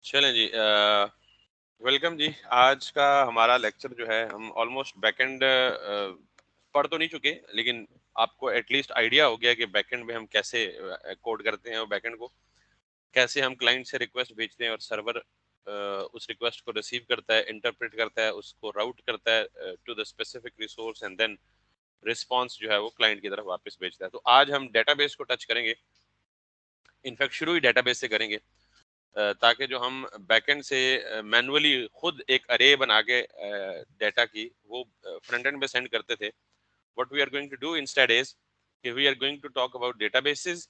चलें जी, वेलकम जी। आज का हमारा लेक्चर जो है, हम ऑलमोस्ट बैकएंड पढ़ तो नहीं चुके, लेकिन आपको एटलीस्ट आइडिया हो गया कि बैकएंड में हम कैसे कोड करते हैं और बैकएंड को कैसे हम क्लाइंट से रिक्वेस्ट भेजते हैं और सर्वर उस रिक्वेस्ट को रिसीव करता है, इंटरप्रेट करता है, उसको राउट करता है to the specific resource and then response जो है वो क्लाइंट की तरफ वापस भेजता है। तो आज हम डेटाबेस को टच करेंगे। इनफैक्ट शुरू ही डेटाबेस से करेंगे, ताकि जो हम बैकएंड से मैनुअली खुद एक अरे बना के डाटा की वो फ्रंट एंड पे सेंड करते थे। What we are going to do instead is कि we are going to talk about databases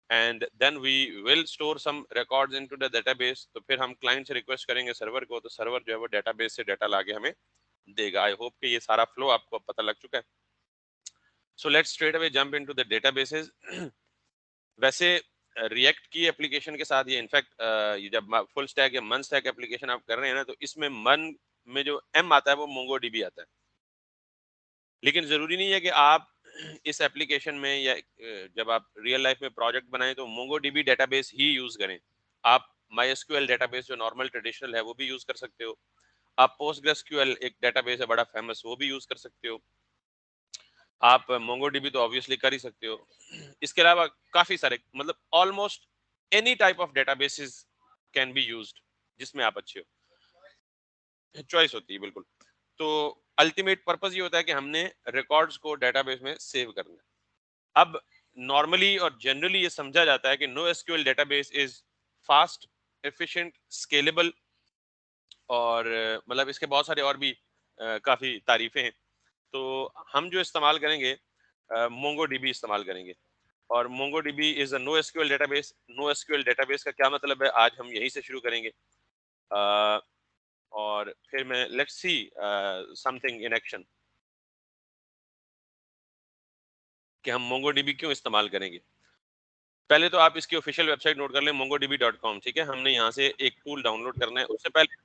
and then we will store some records into the database. तो फिर हम क्लाइंट से रिक्वेस्ट करेंगे सर्वर को, तो सर्वर जो है वो डेटाबेस से डाटा लाके हमें देगा। आई होप कि ये सारा फ्लो आपको पता लग चुका है। So let's straight away jump into the databases. वैसे रिएक्ट की एप्लीकेशन के साथ ये इनफैक्ट ये जब फुल स्टैक या मन स्टैक एप्लीकेशन आप कर रहे हैं ना, तो इसमें मन में जो एम आता है वो मोंगोडीबी आता है। लेकिन जरूरी नहीं है कि आप इस एप्लीकेशन में या जब आप रियल लाइफ में प्रोजेक्ट बनाएं तो मोंगोडीबी डेटाबेस ही यूज करें। आप माईएसक्यूएल डेटाबेस जो नॉर्मल ट्रेडिशनल है वो भी यूज कर सकते हो। आप पोस्टग्रेसक्यूएल एक डेटाबेस है बड़ा फेमस, वो भी यूज कर सकते हो। आप मोंगोडीबी तो ऑब्वियसली कर ही सकते हो। इसके अलावा काफी सारे, मतलब almost any type of databases can be used जिसमें आप अच्छे हो। चॉइस होती है बिल्कुल। तो अल्टीमेट पर्पस ये होता है कि हमने रिकॉर्ड्स को डेटाबेस में सेव करना है। अब नॉर्मली और जनरली ये समझा जाता है कि no SQL database is fast, efficient, scalable और मतलब इसके बहुत सारे और भी काफी तारीफें हैं। तो हम जो इस्तेमाल करेंगे मोंगोडीबी इस्तेमाल करेंगे। और MongoDB is a no SQL database. No SQL database का क्या मतलब है, आज हम यहीं से शुरू करेंगे। अ, और फिर मैं let's see something in action कि हम मोंगोडीबी क्यों इस्तेमाल करेंगे। पहले तो आप इसकी ऑफिशियल वेबसाइट नोट कर लें, mongodb.com। ठीक है, हमने यहाँ से एक टूल डाउनलोड करना है। उससे पहले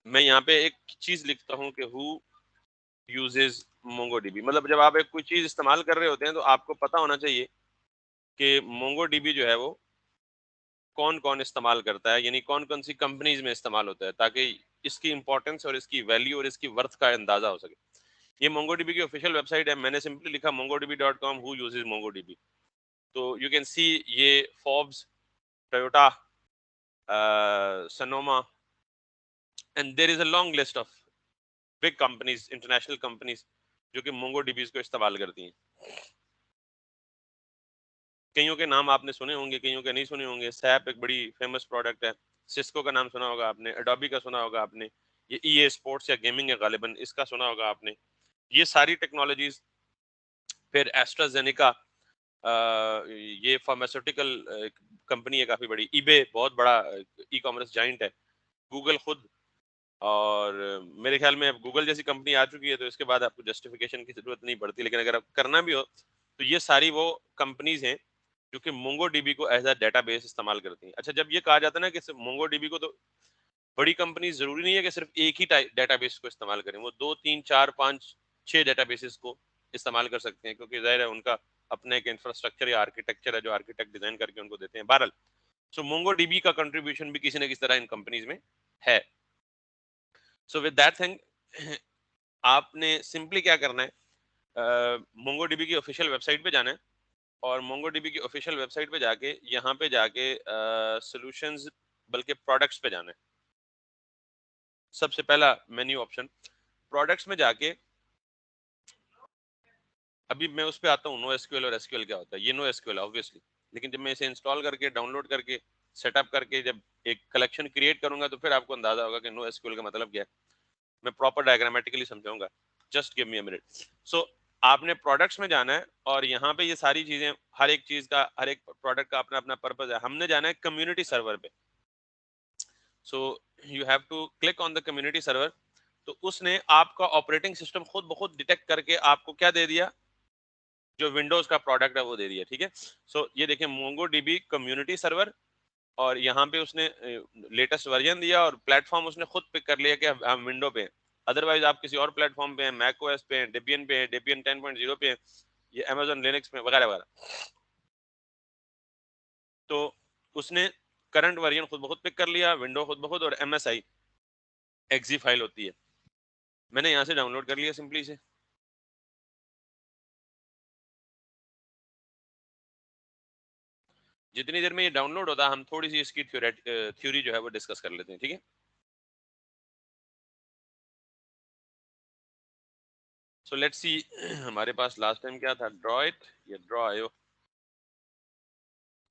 मैं यहाँ पे एक चीज लिखता हूँ कि हु यूजेस मोंगोडीबी। मतलब जब आप एक कोई चीज इस्तेमाल कर रहे होते हैं तो आपको पता होना चाहिए कि मोंगोडीबी जो है वो कौन कौन इस्तेमाल करता है, यानी कौन कौन सी कंपनीज में इस्तेमाल होता है, ताकि इसकी इंपॉर्टेंस और इसकी वैल्यू और इसकी वर्थ का अंदाजा हो सके। ये मोंगोडीबी की ऑफिशियल वेबसाइट है। मैंने सिंपली लिखा mongodb.com हु यूजेस मोंगोडीबी। तो यू कैन सी ये Forbes, Toyota, Sonoma and there is a long list of big companies, international companies जो कि मोंगोडीबी को इस्तेमाल करती हैं। कईयों के नाम आपने सुने होंगे, कईयों के नहीं सुने होंगे। सैप एक बड़ी फेमस प्रोडक्ट है। सिस्को का नाम सुना होगा आपने, एडोबी का सुना होगा आपने, ये ईए स्पोर्ट्स या गेमिंग है गालिबन, इसका सुना होगा आपने। ये सारी टेक्नोलॉजीज। फिर एस्ट्राजेनेका, ये फार्मास्यूटिकल कंपनी है काफी बड़ी। ईबे बहुत बड़ा ई कॉमर्स जाइंट है। गूगल खुद। और मेरे ख्याल में अब गूगल जैसी कंपनी आ चुकी है तो इसके बाद आपको जस्टिफिकेशन की जरूरत नहीं पड़ती, लेकिन अगर आप करना भी हो तो ये सारी वो कंपनीज हैं जो कि मोंगोडीबी को एज अ डेटाबेस इस्तेमाल करती हैं। अच्छा, जब ये कहा जाता है ना कि मोंगोडीबी को, तो बड़ी कंपनी जरूरी नहीं है कि सिर्फ एक ही डेटाबेस को इस्तेमाल करें। वो 2 3 4 5 6 डेटाबेसेस को इस्तेमाल कर सकते हैं, क्योंकि जाहिर है उनका अपना एक इंफ्रास्ट्रक्चर या आर्किटेक्चर है जो आर्किटेक्ट डिजाइन करके उनको देते हैं। बहरहाल, सो मोंगोडीबी का कंट्रीब्यूशन भी किसी न किसी तरह इन कंपनीज में है। सो विद दैट थिंग आपने सिंपली क्या करना है, मोंगोडीबी की ऑफिशियल वेबसाइट पे जाना है। और मोंगोडीबी की ऑफिशियल वेबसाइट पे जाके यहाँ पे जाके सॉल्यूशंस, बल्कि प्रोडक्ट्स पे जाना है। सबसे पहला मेन्यू ऑप्शन प्रोडक्ट्स में जाके, अभी मैं उस पे आता हूँ नो एसक्यूएल और एसक्यूएल क्या होता है। ये नो एसक्यूएल ऑब्वियसली, लेकिन जब मैं इसे इंस्टॉल करके, डाउनलोड करके, सेटअप करके जब एक कलेक्शन क्रिएट करूंगा तो फिर आपको अंदाजा होगा कि नो एसक्यूएल का मतलब क्या है। मैं प्रॉपर डायग्रामेटिकली समझाऊंगा। Just give me a minute. So आपने प्रोडक्ट्स में जाना है और यहाँ पे ये सारी चीजें, हर एक चीज का, हर एक प्रोडक्ट का अपना अपना पर्पज है। हमने जाना है कम्युनिटी सर्वर पे। So you have to click on the community server. तो उसने आपका ऑपरेटिंग सिस्टम खुद ब खुद डिटेक्ट करके आपको क्या दे दिया, जो विंडोज का प्रोडक्ट है वो दे दिया। ठीक है, सो ये देखिए मोंगोडीबी कम्युनिटी सर्वर। और यहाँ पे उसने लेटेस्ट वर्जन दिया और प्लेटफॉर्म उसने खुद पिक कर लिया कि हम विंडो पे हैं। अदरवाइज आप किसी और प्लेटफॉर्म पे हैं, मैक ओएस पे हैं, डेबियन पे हैं, डेबियन 10.0 पे हैं, ये अमेजन लिनक्स में वगैरह वगैरह। तो उसने करंट वर्जन खुद ब खुद पिक कर लिया, विंडो खुद ब खुद, और MSI एक्जी फाइल होती है, मैंने यहाँ से डाउनलोड कर लिया सिंपली से। जितनी देर में ये डाउनलोड होता है हम थोड़ी सी इसकी थ्योरी जो है वो डिस्कस कर लेते हैं, ठीक है। सो लेट्स सी, हमारे पास लास्ट टाइम क्या था, ड्रॉ इट, ये ड्रॉ आयो,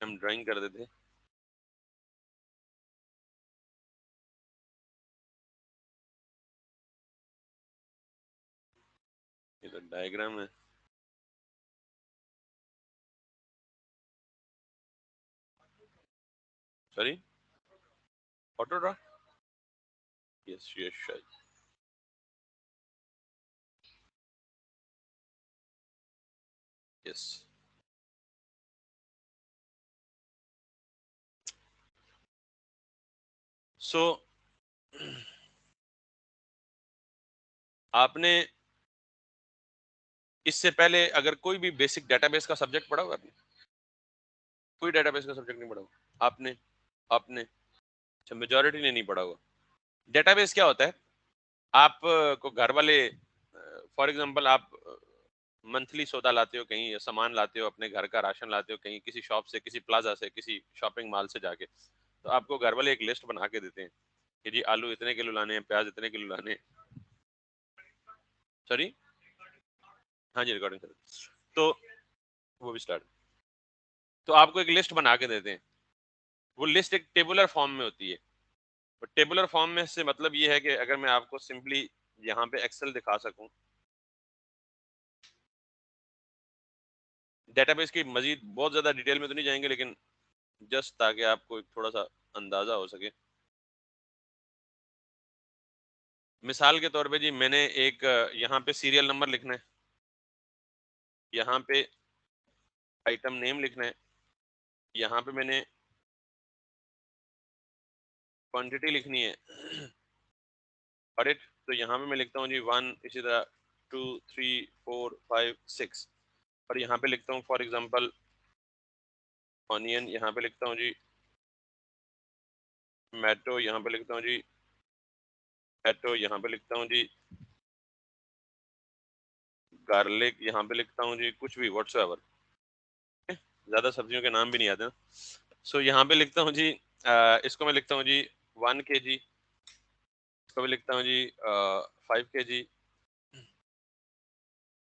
हम ड्राइंग कर देते हैं। ये तो डायग्राम है, sorry, auto draw, yes yes शायद, यस। सो आपने इससे पहले अगर कोई भी बेसिक डेटाबेस का सब्जेक्ट पढ़ा हुआ आपने? कोई डेटाबेस का सब्जेक्ट नहीं पढ़ा हुआ आपने? आपने? अच्छा, मेजोरिटी ने नहीं पढ़ा हुआ। डेटाबेस क्या होता है, आप को घर वाले, फॉर एग्जांपल आप मंथली सौदा लाते हो, कहीं सामान लाते हो, अपने घर का राशन लाते हो, कहीं किसी शॉप से, किसी प्लाजा से, किसी शॉपिंग मॉल से जाके, तो आपको घर वाले एक लिस्ट बना के देते हैं कि जी आलू इतने किलो लाने हैं, प्याज इतने किलो लाने हैं। सॉरी, हाँ जी रिकॉर्डिंग कर, तो वो भी स्टार्ट, तो आपको एक लिस्ट बना के देते हैं, वो लिस्ट एक टेबुलर फॉर्म में होती है। तो टेबुलर फॉर्म में से मतलब ये है कि अगर मैं आपको सिंपली यहाँ पे एक्सेल दिखा सकूं, डेटाबेस की मजीद बहुत ज्यादा डिटेल में तो नहीं जाएंगे, लेकिन जस्ट ताकि आपको एक थोड़ा सा अंदाजा हो सके। मिसाल के तौर पे जी, मैंने एक यहाँ पे सीरियल नंबर लिखना है, यहाँ पे आइटम नेम लिखना है, यहाँ पे मैंने क्वांटिटी लिखनी है, और इट, तो यहाँ पे मैं लिखता हूँ जी 1, इसी तरह 2, 3, 4, 5, 6, और यहाँ पे लिखता हूँ फॉर एग्जांपल ऑनियन, यहाँ पे लिखता हूँ जी टोमेटो, यहाँ पे लिखता हूँ जी टोमेटो, यहाँ पे लिखता हूँ जी गार्लिक, यहाँ पे लिखता हूँ जी कुछ भी व्हाट्सएवर, ज्यादा सब्जियों के नाम भी नहीं आते ना। सो यहाँ पे लिखता हूँ जी, इसको मैं लिखता हूँ जी 1 kg, इसको भी लिखता हूँ जी 5 kg,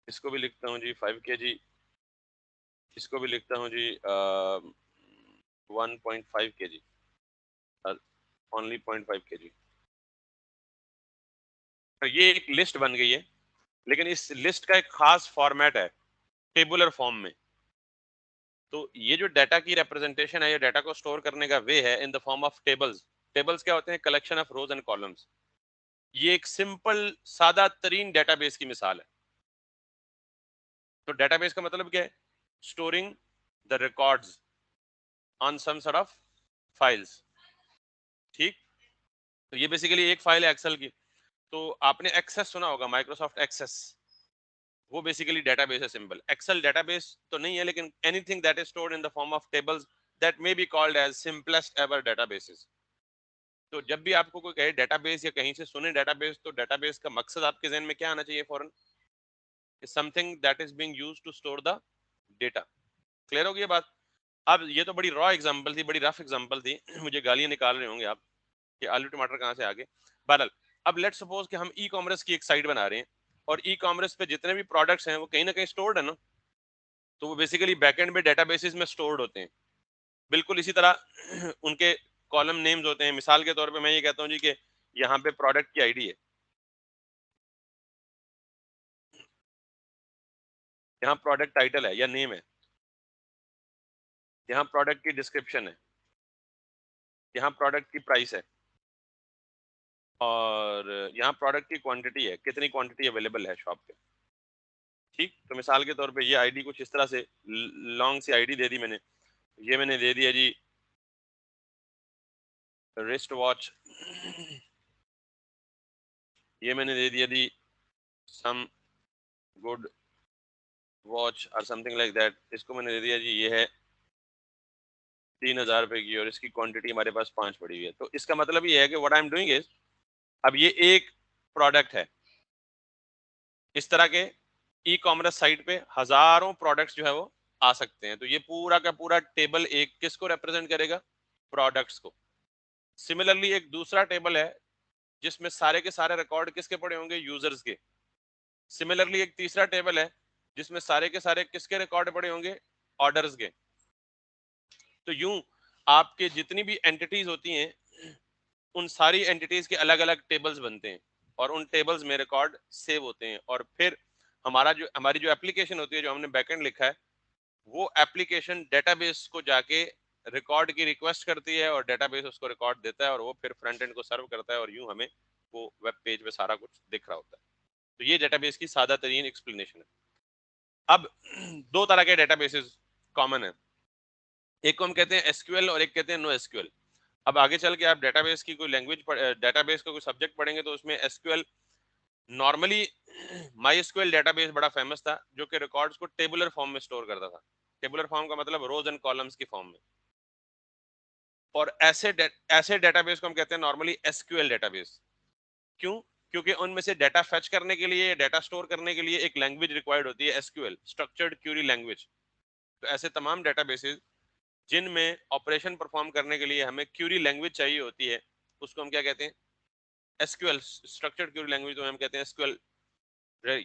इसको भी लिखता हूँ जी 5 kg, इसको भी लिखता हूँ जी 1.5 kg, ओनली 0.5 kg। तो ये एक लिस्ट बन गई है, लेकिन इस लिस्ट का एक खास फॉर्मेट है टेबुलर फॉर्म में। तो ये जो डाटा की रिप्रेजेंटेशन है, ये डाटा को स्टोर करने का वे है इन the form of tables. Tables क्या होते हैं, collection of rose and columns. ये एक सिंपल सादा तरीन डेटाबेस की मिसाल है। तो डेटाबेस का मतलब क्या है, storing the records on some sort of files, ठीक। तो ये बेसिकली एक फाइल है एक्सेल की। तो आपने एक्सेस सुना होगा, माइक्रोसॉफ्ट एक्सेस, वो बेसिकली डेटाबेस है सिंपल। एक्सेल डेटाबेस तो नहीं है, लेकिन anything that is stored in the form of tables that may be called as simplest ever databases. तो जब भी आपको कोई कहे डेटाबेस या कहीं से सुने डेटाबेस, तो डेटाबेस का मकसद आपके जहन में क्या आना चाहिए फौरन, something that is being used to store the data. Clear हो गई ये बात? अब ये तो बड़ी रॉ एग्जांपल थी, बड़ी रफ एग्जांपल थी मुझे गालियां निकाल रहे होंगे आप कि आलू टमाटर कहाँ से आ गए। बहरहाल, अब लेट्स सपोज कि हम ई कॉमर्स की एक साइट बना रहे हैं, और ई कॉमर्स पे जितने भी प्रोडक्ट्स हैं वो कहीं ना कहीं स्टोर्ड है ना, तो वो बेसिकली बैकएंड में डेटाबेसेस में स्टोर्ड होते हैं। बिल्कुल इसी तरह उनके कॉलम नेम्स होते हैं। मिसाल के तौर पे मैं ये कहता हूँ जी कि यहाँ पे प्रोडक्ट की आईडी है, यहाँ प्रोडक्ट टाइटल है या नेम है, यहाँ प्रोडक्ट की डिस्क्रिप्शन है, यहाँ प्रोडक्ट की प्राइस है, और यहाँ प्रोडक्ट की क्वांटिटी है, कितनी क्वांटिटी अवेलेबल है शॉप पे, ठीक। तो मिसाल के तौर पे ये आईडी कुछ इस तरह से, लॉन्ग सी आईडी दे दी मैंने। ये मैंने दे दिया जी रिस्ट वॉच, ये मैंने दे दिया दी सम गुड वॉच और समथिंग लाइक दैट। इसको मैंने दे दिया जी ये है 3,000 रुपए की और इसकी क्वांटिटी हमारे पास 5 पड़ी हुई है। तो इसका मतलब ये है कि what I am doing is, अब ये एक प्रोडक्ट है, इस तरह के ई कॉमर्स साइट पे हजारों प्रोडक्ट्स जो है वो आ सकते हैं। तो ये पूरा का पूरा टेबल एक किसको रिप्रेजेंट करेगा? प्रोडक्ट्स को। सिमिलरली एक दूसरा टेबल है जिसमें सारे के सारे रिकॉर्ड किसके पड़े होंगे? यूजर्स के। सिमिलरली एक तीसरा टेबल है जिसमें सारे के सारे किसके रिकॉर्ड पड़े होंगे? ऑर्डर्स के। तो यूं आपके जितनी भी एंटिटीज होती हैं उन सारी एंटिटीज के अलग अलग टेबल्स बनते हैं और उन टेबल्स में रिकॉर्ड सेव होते हैं और फिर हमारी जो एप्लीकेशन होती है, जो हमने बैकएंड लिखा है, वो एप्लीकेशन डेटाबेस को जाके रिकॉर्ड की रिक्वेस्ट करती है और डेटाबेस उसको रिकॉर्ड देता है और वो फिर फ्रंट एंड को सर्व करता है और यूं हमें वो वेब पेज पे सारा कुछ दिख रहा होता है। तो ये डेटाबेस की सादा तरीन एक्सप्लेनेशन है। अब दो तरह के डेटाबेसेस कॉमन है, एक को हम कहते हैं एसक्यूएल और एक कहते हैं नो एसक्यूएल। अब आगे चल के आप डेटाबेस की कोई लैंग्वेज डेटाबेस का कोई सब्जेक्ट पढ़ेंगे तो उसमें SQL normally my SQL database बड़ा फेमस था जो कि रिकॉर्ड्स को टेबुलर फॉर्म में स्टोर करता था। टेबुलर फॉर्म का मतलब रोज एंड कॉलम्स की फॉर्म में। और ऐसे डेटाबेस को हम कहते हैं नॉर्मली एसक्यूएल डेटाबेस। क्यों? क्योंकि उनमें से डेटा फेच करने के लिए, डेटा स्टोर करने के लिए एक लैंग्वेज रिक्वायर्ड होती है, एसक्यूएल, स्ट्रक्चर्ड क्यूरी लैंग्वेज। तो ऐसे तमाम डेटाबेसेस जिनमें ऑपरेशन परफॉर्म करने के लिए हमें क्यूरी लैंग्वेज चाहिए होती है, उसको हम क्या कहते हैं? SQL, structured query language. तो हम कहते हैं एसक्यूएल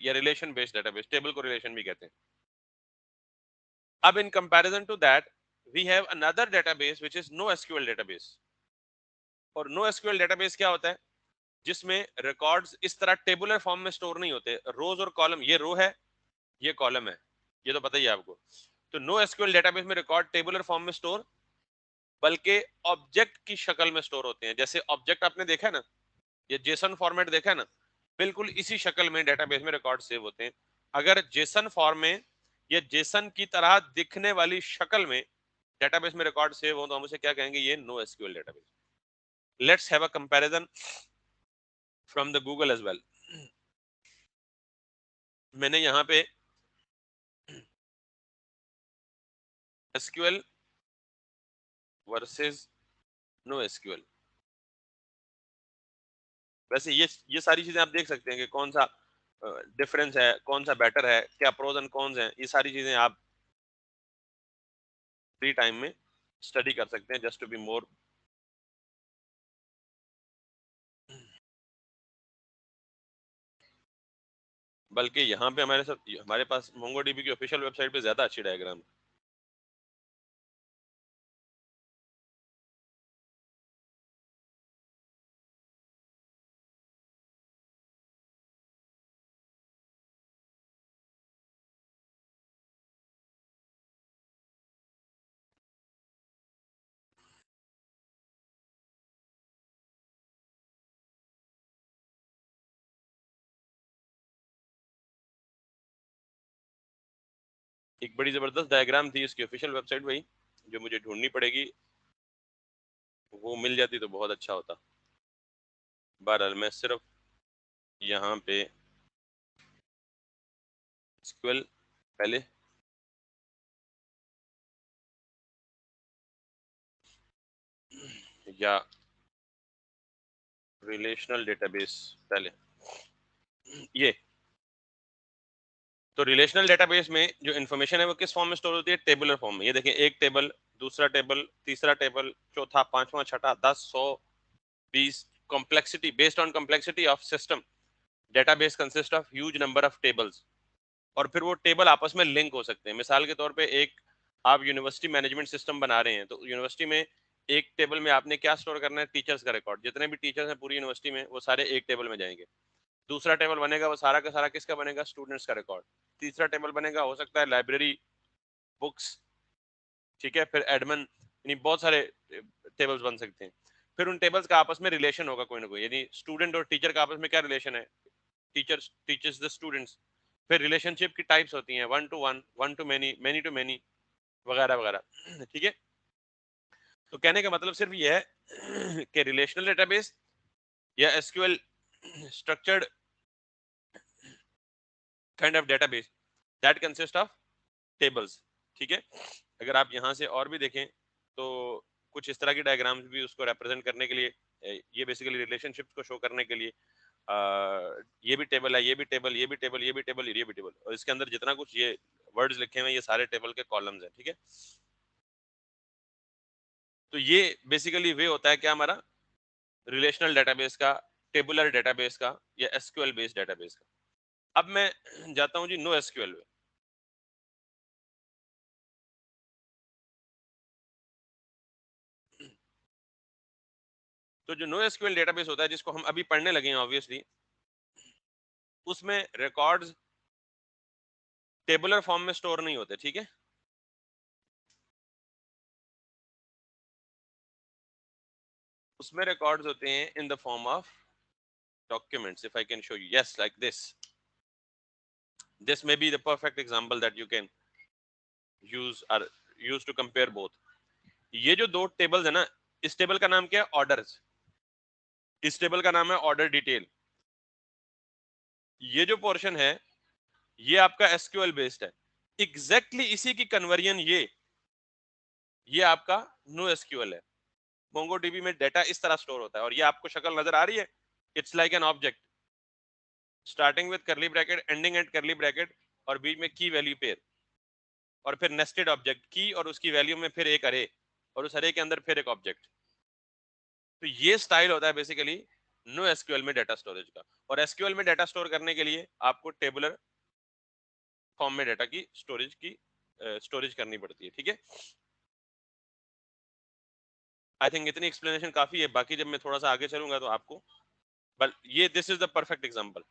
या रिलेशन बेस्ड डेटाबेस, टेबल को रिलेशन भी कहते हैं। अब in comparison to that we have another database which is no SQL database. और नो एसक्यूएल डेटाबेस क्या होता है? जिसमें रिकॉर्ड्स इस तरह टेबुलर फॉर्म में स्टोर नहीं होते, रोज और कॉलम, ये रो है ये कॉलम है, ये तो पता ही है आपको। तो नो एसक्यूएल डेटाबेस में रिकॉर्ड टेबुलर फॉर्म में स्टोर, बल्कि ऑब्जेक्ट की शक्ल में स्टोर होते हैं। जैसे ऑब्जेक्ट आपने देखा है ना, ये जेसन फॉर्मेट देखा है ना, बिल्कुल इसी शक्ल में डेटाबेस में रिकॉर्ड सेव होते हैं। अगर जेसन फॉर्म में या जेसन की तरह दिखने वाली शक्ल में डेटाबेस में रिकॉर्ड सेव हो तो हम उसे क्या कहेंगे? ये no SQL database. Let's have a comparison from the Google as well. मैंने यहाँ पे एसक्यूएल वर्सेस नो एसक्यूएल, वैसे ये सारी चीजें आप देख सकते हैं कि कौन सा डिफरेंस है, कौन सा बेटर है, क्या प्रोज एंड कॉन्स हैं। ये सारी चीजें आप फ्री टाइम में स्टडी कर सकते हैं जस्ट टू बी मोर। बल्कि यहाँ पे हमारे पास मोंगोडीबी की ऑफिशियल वेबसाइट पे ज्यादा अच्छी डायग्राम। एक बड़ी जबरदस्त डायग्राम थी इसकी ऑफिशियल वेबसाइट वही, जो मुझे ढूंढनी पड़ेगी, वो मिल जाती तो बहुत अच्छा होता। बहरहाल मैं सिर्फ यहाँ पे एसक्यूएल पहले या रिलेशनल डेटाबेस पहले, ये तो रिलेशनल डेटाबेस में जो इन्फॉर्मेशन है वो किस फॉर्म में स्टोर होती है? टेबुलर फॉर्म में। ये देखें, एक टेबल, दूसरा टेबल, तीसरा टेबल, चौथा, पांचवा, छठा, 10, 100, 20। Complexity, based on complexity of system, database consist of huge number of tables. और फिर वो टेबल आपस में लिंक हो सकते हैं। मिसाल के तौर पे एक आप यूनिवर्सिटी मैनेजमेंट सिस्टम बना रहे हैं, तो यूनिवर्सिटी में एक टेबल में आपने क्या स्टोर करना है? टीचर्स का रिकॉर्ड। जितने भी टीचर्स हैं पूरी यूनिवर्सिटी में वो सारे एक टेबल में जाएंगे। दूसरा टेबल बनेगा, वो सारा का सारा किसका बनेगा? स्टूडेंट्स का रिकॉर्ड। तीसरा टेबल बनेगा, हो सकता है लाइब्रेरी, बुक्स, ठीक है, फिर एडमिन, यानी बहुत सारे टेबल्स बन सकते हैं। फिर उन टेबल्स का आपस में रिलेशन होगा कोई ना कोई, यानी स्टूडेंट और टीचर का आपस में क्या रिलेशन है? Teachers teachers the students. फिर रिलेशनशिप की टाइप्स होती हैं, one to one, one to many, many to many, वगैरह वगैरह। ठीक है, तो कहने का मतलब सिर्फ ये है कि रिलेशनल डेटाबेस या SQL, structured kind of database that consist of tables. ठीक है, अगर आप यहां से और भी देखें तो कुछ इस तरह की डायग्राम्स भी उसको रिप्रेजेंट करने के लिए, ये बेसिकली रिलेशनशिप्स को शो करने के लिए, ये भी टेबल है, ये भी टेबल, ये भी टेबल, ये भी टेबल, ये भी टेबल, और इसके अंदर जितना कुछ ये वर्ड्स लिखे हुए हैं ये सारे टेबल के कॉलम्स हैं, ठीक है। तो ये बेसिकली वे होता है क्या हमारा, रिलेशनल डेटाबेस का, टेबुलर डेटाबेस का, या एसक्यूएल बेस्ड डेटाबेस का। अब मैं जाता हूं जी नो एसक्यूएल में। तो जो नो एसक्यूएल डेटाबेस होता है जिसको हम अभी पढ़ने लगे हैं ऑब्वियसली, उसमें रिकॉर्ड्स टेबुलर फॉर्म में स्टोर नहीं होते, ठीक है। उसमें रिकॉर्ड्स होते हैं इन the form of documents. If I can show you, yes, like this may be the perfect example that you can use or use to compare both. ये जो दो टेबल्स है ना, इस टेबल का नाम क्या है, ऑर्डर्स, इस टेबल का नाम है ऑर्डर डिटेल। ये जो पोर्शन है ये आपका एसक्यूएल बेस्ड है, एग्जैक्टली इसी की कन्वर्जन ये आपका नो एसक्यूएल है। मोंगोडीबी में डेटा इस तरह स्टोर होता है, और ये आपको शक्ल नजर आ रही है, it's like an object starting with करली ब्रैकेट, एंडिंग एट करली ब्रैकेट, और बीच में की वैल्यू पेयर, और फिर नेस्टेड ऑब्जेक्ट की और उसकी वैल्यू में फिर एक अरे, और उस अरे के अंदर फिर एक ऑब्जेक्ट। तो ये स्टाइल होता है बेसिकली नो एसक्यूएल में डाटा स्टोरेज का। और एसक्यूएल में डाटा स्टोर करने के लिए आपको टेबुलर फॉर्म में डाटा की स्टोरेज करनी पड़ती है, ठीक है। आई थिंक इतनी एक्सप्लेनेशन काफी है, बाकी जब मैं थोड़ा सा आगे चलूंगा तो आपको, बट ये this is the perfect example.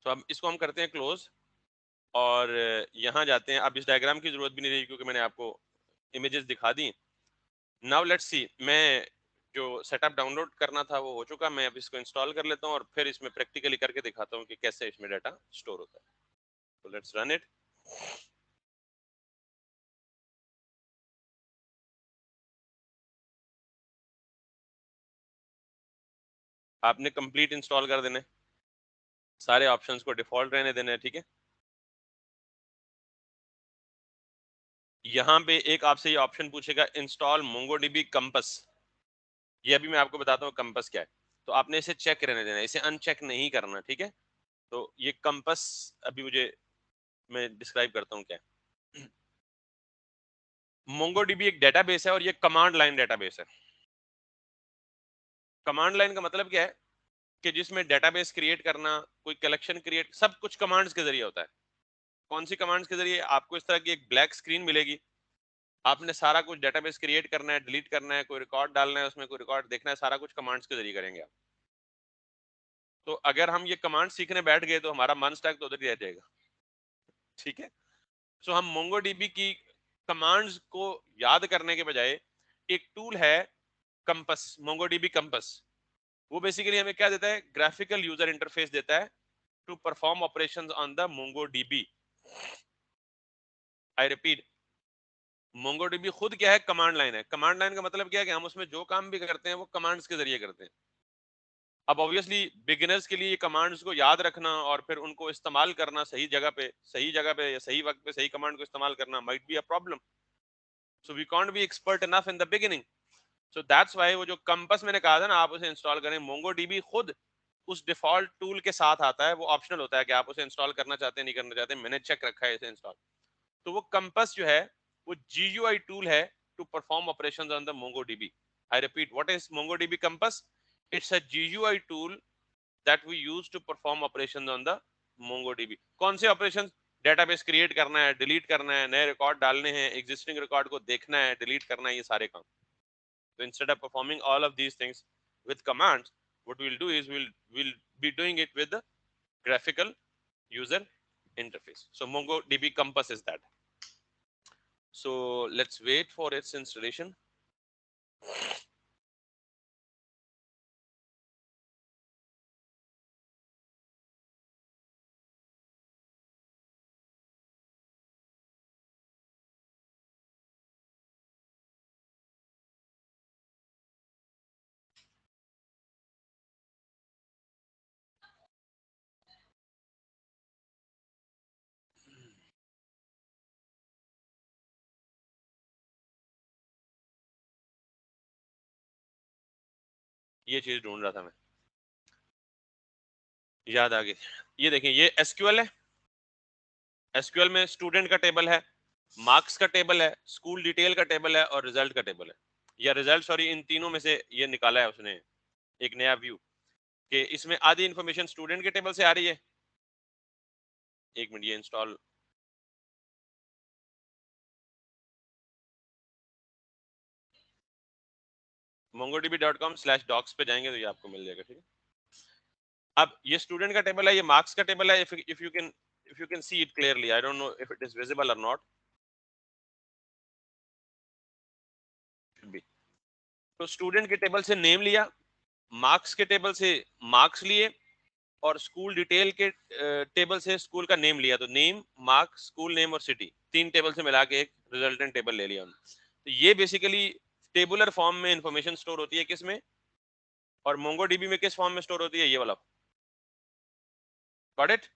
तो अब इसको हम करते हैं क्लोज, और यहाँ जाते हैं। अब इस डायग्राम की जरूरत भी नहीं रही क्योंकि मैंने आपको इमेजेस दिखा दी। नाउ लेट्स सी, मैं जो सेटअप डाउनलोड करना था वो हो चुका, मैं अब इसको इंस्टॉल कर लेता हूँ और फिर इसमें प्रैक्टिकली करके दिखाता हूँ कि कैसे इसमें डाटा स्टोर होता है। तो लेट्स रन इट। आपने कंप्लीट इंस्टॉल कर देने, सारे ऑप्शंस को डिफॉल्ट रहने देने, ठीक है। यहाँ पे एक आपसे ये ऑप्शन पूछेगा इंस्टॉल मोंगोडीबी कंपस। ये अभी मैं आपको बताता हूँ कंपस क्या है। तो आपने इसे चेक रहने देना, इसे अनचेक नहीं करना, ठीक है। तो ये कंपस अभी मैं डिस्क्राइब करता हूँ क्या है। मोंगोडीबी एक डेटाबेस है और ये कमांड लाइन डेटाबेस है। कमांड लाइन का मतलब क्या है कि जिसमें डेटाबेस क्रिएट करना, कोई कलेक्शन क्रिएट, सब कुछ कमांड्स के जरिए होता है। कौन सी कमांड्स के जरिए, आपको इस तरह की एक ब्लैक स्क्रीन मिलेगी, आपने सारा कुछ डेटाबेस क्रिएट करना है, डिलीट करना है, कोई रिकॉर्ड डालना है, उसमें कोई रिकॉर्ड देखना है, सारा कुछ कमांड्स के जरिए करेंगे आप। तो अगर हम ये कमांड सीखने बैठ गए तो हमारा मन स्टैक तो उधर ही रह जाएगा, ठीक है। सो हम मोंगोडीबी की कमांड्स को याद करने के बजाय एक टूल है कंपस, मोंगोडीबी कंपस। वो बेसिकली हमें क्या देता है, ग्राफिकल यूजर इंटरफेस देता है to perform operations on the MongoDB. I repeat, MongoDB खुद क्या है, कमांड लाइन है। कमांड लाइन का मतलब क्या है कि हम उसमें जो काम भी करते हैं वो कमांड्स के जरिए करते हैं। अब ऑब्वियसली बिगिनर्स के लिए कमांड्स को याद रखना और फिर उनको इस्तेमाल करना सही जगह पे या सही वक्त पे सही कमांड को इस्तेमाल करना might be a problem. So we can't be expert enough in the beginning. So that's why वो जो कंपस मैंने कहा था ना, आप उसे इंस्टॉल करें। मोंगोडीबी खुद उस डिफॉल्ट टूल के साथ आता है, वो ऑप्शनल होता है कि आप उसे इंस्टॉल करना चाहते हैं नहीं करना चाहते, मैंने चेक रखा है इसे इंस्टॉल। तो वो कंपस जो है वो GUI टूल है to perform operations on the MongoDB। I repeat, what is MongoDB Compass? It's a GUI tool that we use to perform operations on the MongoDB। कौन से ऑपरेशंस? डेटाबेस क्रिएट करना है, delete करना है, नए record डालने हैं, एग्जिस्टिंग रिकॉर्ड को देखना है, डिलीट करना है, ये सारे काम। So instead of performing all of these things with commands, what we'll do is we'll be doing it with the graphical user interface. So MongoDB Compass is that. So let's wait for its installation. ये चीज ढूंढ रहा था मैं, याद आ गई। ये देखिए, ये एसक्यूएल है। एसक्यूएल में स्टूडेंट का टेबल है, मार्क्स का टेबल है, स्कूल डिटेल का टेबल है और रिजल्ट का टेबल है, या रिजल्ट सॉरी, इन तीनों में से ये निकाला है उसने एक नया व्यू कि इसमें आधी इंफॉर्मेशन स्टूडेंट के टेबल से आ रही है। एक मिनट, ये इंस्टॉल, mongodb.com/docs पे जाएंगे तो ये आपको मिल जाएगा, ठीक है। अब ये स्टूडेंट का टेबल है, ये मार्क्स का टेबल है। If you can see it clearly, I don't know if it is visible और नॉट, तो स्टूडेंट के टेबल से नेम लिया, मार्क्स के टेबल से मार्क्स लिए, और स्कूल डिटेल के टेबल से स्कूल का नेम लिया। तो नेम, मार्क्स, स्कूल नेम और सिटी, तीन टेबल से मिला के एक रिजल्टेंट टेबल ले लिया उन्होंने। तो ये बेसिकली टेबुलर फॉर्म में इंफॉर्मेशन स्टोर होती है किसमें, और मोंगोडीबी में किस फॉर्म में स्टोर होती है, ये वाला। Got it?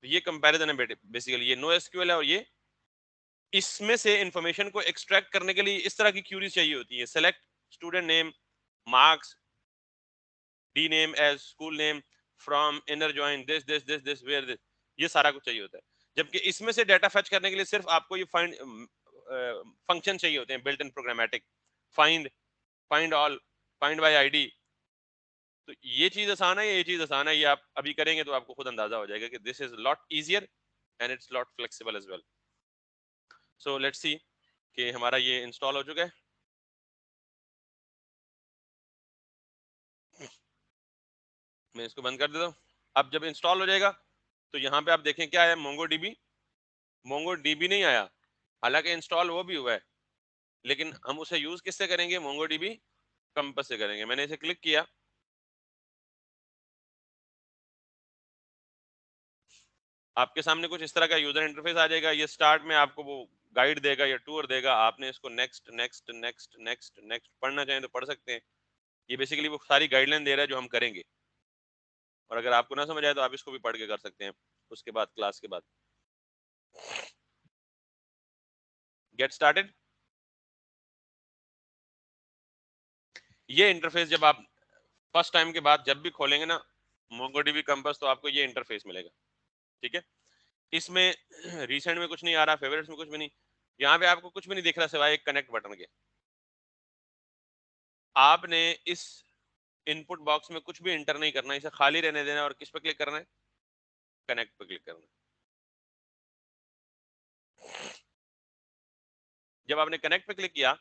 ये कंपैरिजन है बेसिकली, ये नो एसक्यूएल है, और ये इसमें से इंफॉर्मेशन को एक्सट्रैक्ट करने के लिए इस तरह की क्यूरीज चाहिए होती है। Select student name, marks, D name as school name, from, inner join, this where this, ये सारा कुछ चाहिए होता है। जबकि इसमें से डाटा फेच करने के लिए सिर्फ आपको ये फाइंड फंक्शन चाहिए होते हैं, built in programmatic, find, find all, find by ID. तो ये चीज आसान है, ये चीज आसान है, ये आप अभी करेंगे तो आपको खुद अंदाजा हो जाएगा कि this is lot easier and it's lot flexible as well. So let's see कि हमारा ये इंस्टॉल हो चुका है। मैं इसको बंद कर देता हूँ। अब जब इंस्टॉल हो जाएगा तो यहाँ पे आप देखें क्या है, मोंगोडीबी। मोंगोडीबी नहीं आया, हालांकि इंस्टॉल वो भी हुआ है, लेकिन हम उसे यूज किससे करेंगे, मोंगोडीबी कंपास से करेंगे। मैंने इसे क्लिक किया, आपके सामने कुछ इस तरह का यूजर इंटरफेस आ जाएगा। ये स्टार्ट में आपको वो गाइड देगा या टूर देगा, आपने इसको next next next next next पढ़ना चाहें तो पढ़ सकते हैं। ये बेसिकली वो सारी गाइडलाइन दे रहा है जो हम करेंगे, और अगर आपको ना समझ आए तो आप इसको भी पढ़ के कर सकते हैं उसके बाद, क्लास के बाद। Get started. ये इंटरफेस जब आप फर्स्ट टाइम के बाद जब भी खोलेंगे ना मोंगोडीबी कंपास, तो आपको ये इंटरफेस मिलेगा, ठीक है। इसमें रिसेंट में कुछ नहीं आ रहा, फेवरेट्स में कुछ भी नहीं, यहाँ पे आपको कुछ भी नहीं दिख रहा सिवाय एक कनेक्ट बटन के। आपने इस इनपुट बॉक्स में कुछ भी इंटर नहीं करना, इसे खाली रहने देना, और किस पे क्लिक करना है, कनेक्ट पे क्लिक करना है। जब आपने कनेक्ट पे क्लिक किया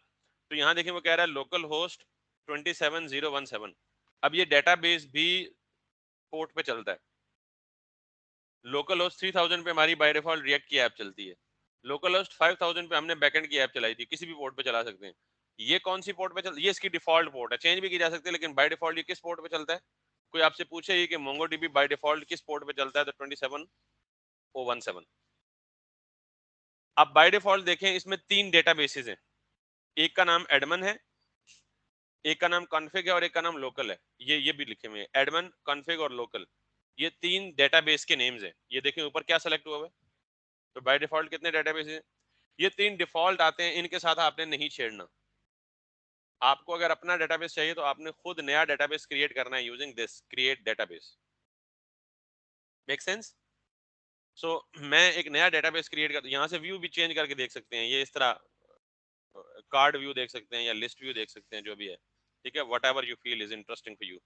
तो यहाँ देखिए वो कह रहा है लोकल होस्ट 27017। अब ये डेटाबेस भी पोर्ट पे चलता है। लोकल होस्ट 3000 पे हमारी बाय डिफॉल्ट रिएक्ट की ऐप चलती है। लोकल होस्ट 5000 पे हमने बैकएंड की ऐप चलाई थी, किसी भी पोर्ट पे चला सकते हैं। ये कौन सी पोर्ट पे चल, ये इसकी डिफॉल्ट पोर्ट है, चेंज भी की जा सकती है, लेकिन बाय डिफॉल्ट ये किस पोर्ट पे चलता है। कोई आपसे पूछे ही कि मोंगोडीबी बाय डिफॉल्ट किस पोर्ट पे चलता है, तो 27017। अब बाय डिफॉल्ट देखें, इसमें तीन डेटाबेसेस हैं, एक का नाम एडमन है, एक का नाम कॉन्फ़िग है, और एक का नाम लोकल है। ये भी लिखे हुए हैं, एडमन, कॉन्फ़िग और लोकल। ये तीन डेटाबेस के नेम्स हैं। ये देखें ऊपर क्या सेलेक्ट हुआ है। तो बाय डिफॉल्ट कितने डेटाबेस हैं, ये तीन डिफॉल्ट आते हैं, इनके साथ आपने नहीं छेड़ना। आपको अगर अपना डेटाबेस चाहिए तो आपने खुद नया डेटाबेस क्रिएट करना है using this create database. Make sense? So मैं एक नया डेटाबेस क्रिएट कर, यहाँ से व्यू भी चेंज करके देख सकते हैं, ये इस तरह कार्ड व्यू देख सकते हैं या लिस्ट व्यू देख सकते हैं, जो भी है, ठीक है, whatever you feel is interesting for you.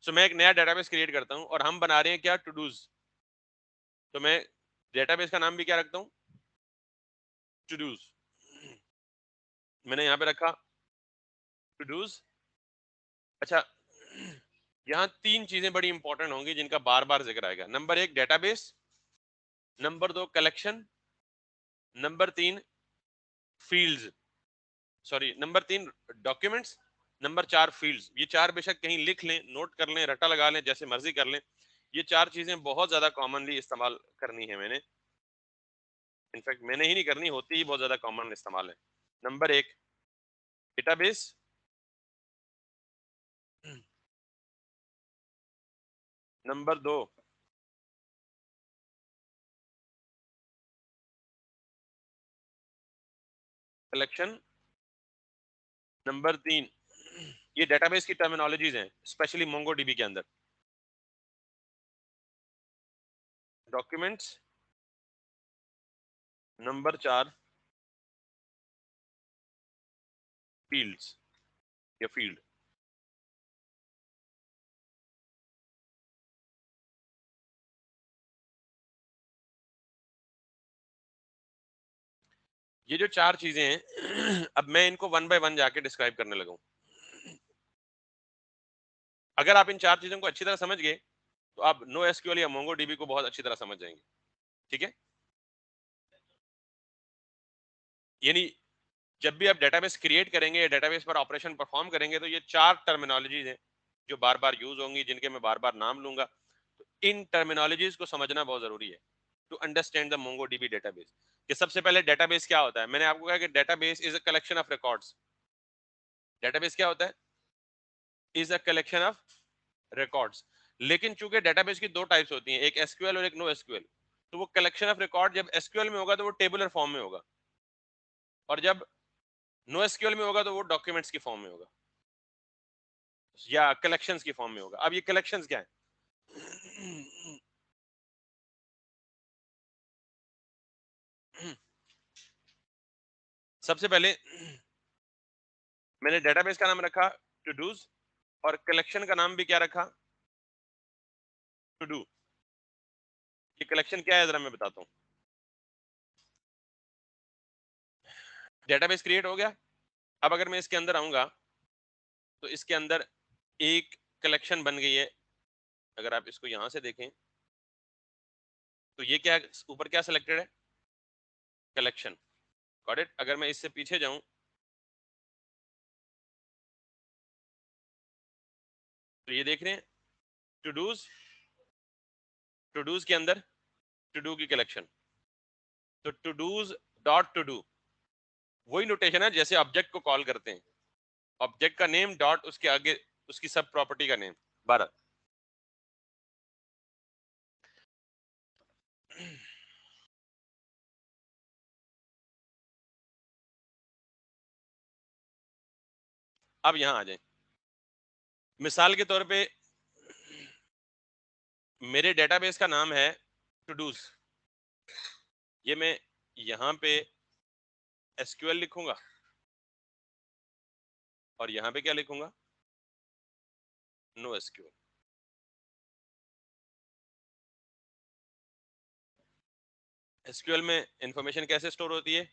So मैं एक नया डेटाबेस क्रिएट करता हूँ, और हम बना रहे हैं क्या, टू डूज। तो मैं डेटाबेस का नाम भी क्या रखता हूँ, टू डूज। मैंने यहाँ पे रखा टू डूज। अच्छा, यहाँ तीन चीजें बड़ी इंपॉर्टेंट होंगी जिनका बार बार जिक्र आएगा। नंबर एक डेटाबेस, नंबर दो कलेक्शन, नंबर तीन फील्ड्स, सॉरी नंबर तीन डॉक्यूमेंट्स, नंबर चार फील्ड्स। ये चार बेशक कहीं लिख लें, नोट कर लें, रटा लगा लें, जैसे मर्जी कर लें। ये चार चीजें बहुत ज्यादा कॉमनली इस्तेमाल करनी है मैंने, इनफैक्ट मैंने ही नहीं करनी, होती ही बहुत ज्यादा कॉमन इस्तेमाल है। नंबर एक डेटाबेस, नंबर दो कलेक्शन, नंबर तीन ये डेटाबेस की टर्मिनोलॉजीज हैं, स्पेशली मोंगोडीबी के अंदर। डॉक्यूमेंट्स नंबर 4 फील्ड्स या फील्ड। ये जो 4 चीजें हैं अब मैं इनको वन बाय वन जाके डिस्क्राइब करने लगा हूं। अगर आप इन 4 चीजों को अच्छी तरह समझ गए तो आप नो एसक्यूएल या मोंगोडीबी को बहुत अच्छी तरह समझ जाएंगे। ठीक है, यानी जब भी आप डेटाबेस क्रिएट करेंगे या डेटाबेस पर ऑपरेशन परफॉर्म करेंगे तो ये 4 टर्मिनोलॉजीज हैं जो बार बार यूज होंगी, जिनके मैं बार बार नाम लूंगा। तो इन टर्मिनोलॉजीज को समझना बहुत जरूरी है to understand the MongoDB database. कि सबसे पहले डेटाबेस क्या होता है, मैंने आपको कहा कि database is a collection of records. Database क्या होता है? Is a collection of records. लेकिन चूंकि डेटाबेस की दो टाइप्स होती हैं, एक एसक्यूएल और एक नो एसक्यूएल, तो वो कलेक्शन ऑफ रिकॉर्ड जब एसक्यूएल में होगा तो वो टेबुलर फॉर्म में होगा, और जब नो एसक्यूएल में होगा तो वो डॉक्यूमेंट्स की फॉर्म में होगा या कलेक्शंस की फॉर्म में होगा। अब ये कलेक्शंस क्या है? सबसे पहले मैंने डेटाबेस का नाम रखा टू डूज, और कलेक्शन का नाम भी क्या रखा? To do. ये कलेक्शन क्या है जरा मैं बताता हूँ। डेटाबेस क्रिएट हो गया। अब अगर मैं इसके अंदर आऊंगा तो इसके अंदर एक कलेक्शन बन गई है। अगर आप इसको यहां से देखें तो ये क्या है, ऊपर क्या सिलेक्टेड है? कलेक्शन। Got it. अगर मैं इससे पीछे जाऊं तो ये देख रहे हैं टू डूज के अंदर टू डू की कलेक्शन। तो todos dot todo वही नोटेशन है जैसे ऑब्जेक्ट को कॉल करते हैं। ऑब्जेक्ट का नेम डॉट उसके आगे उसकी सब प्रॉपर्टी का नेम। 12। अब यहां आ जाए, मिसाल के तौर पे मेरे डेटाबेस का नाम है टू डूज। ये मैं यहां पे एसक्यूएल लिखूंगा और यहां पे क्या लिखूंगा? No SQL. एसक्यूएल में इंफॉर्मेशन कैसे स्टोर होती है?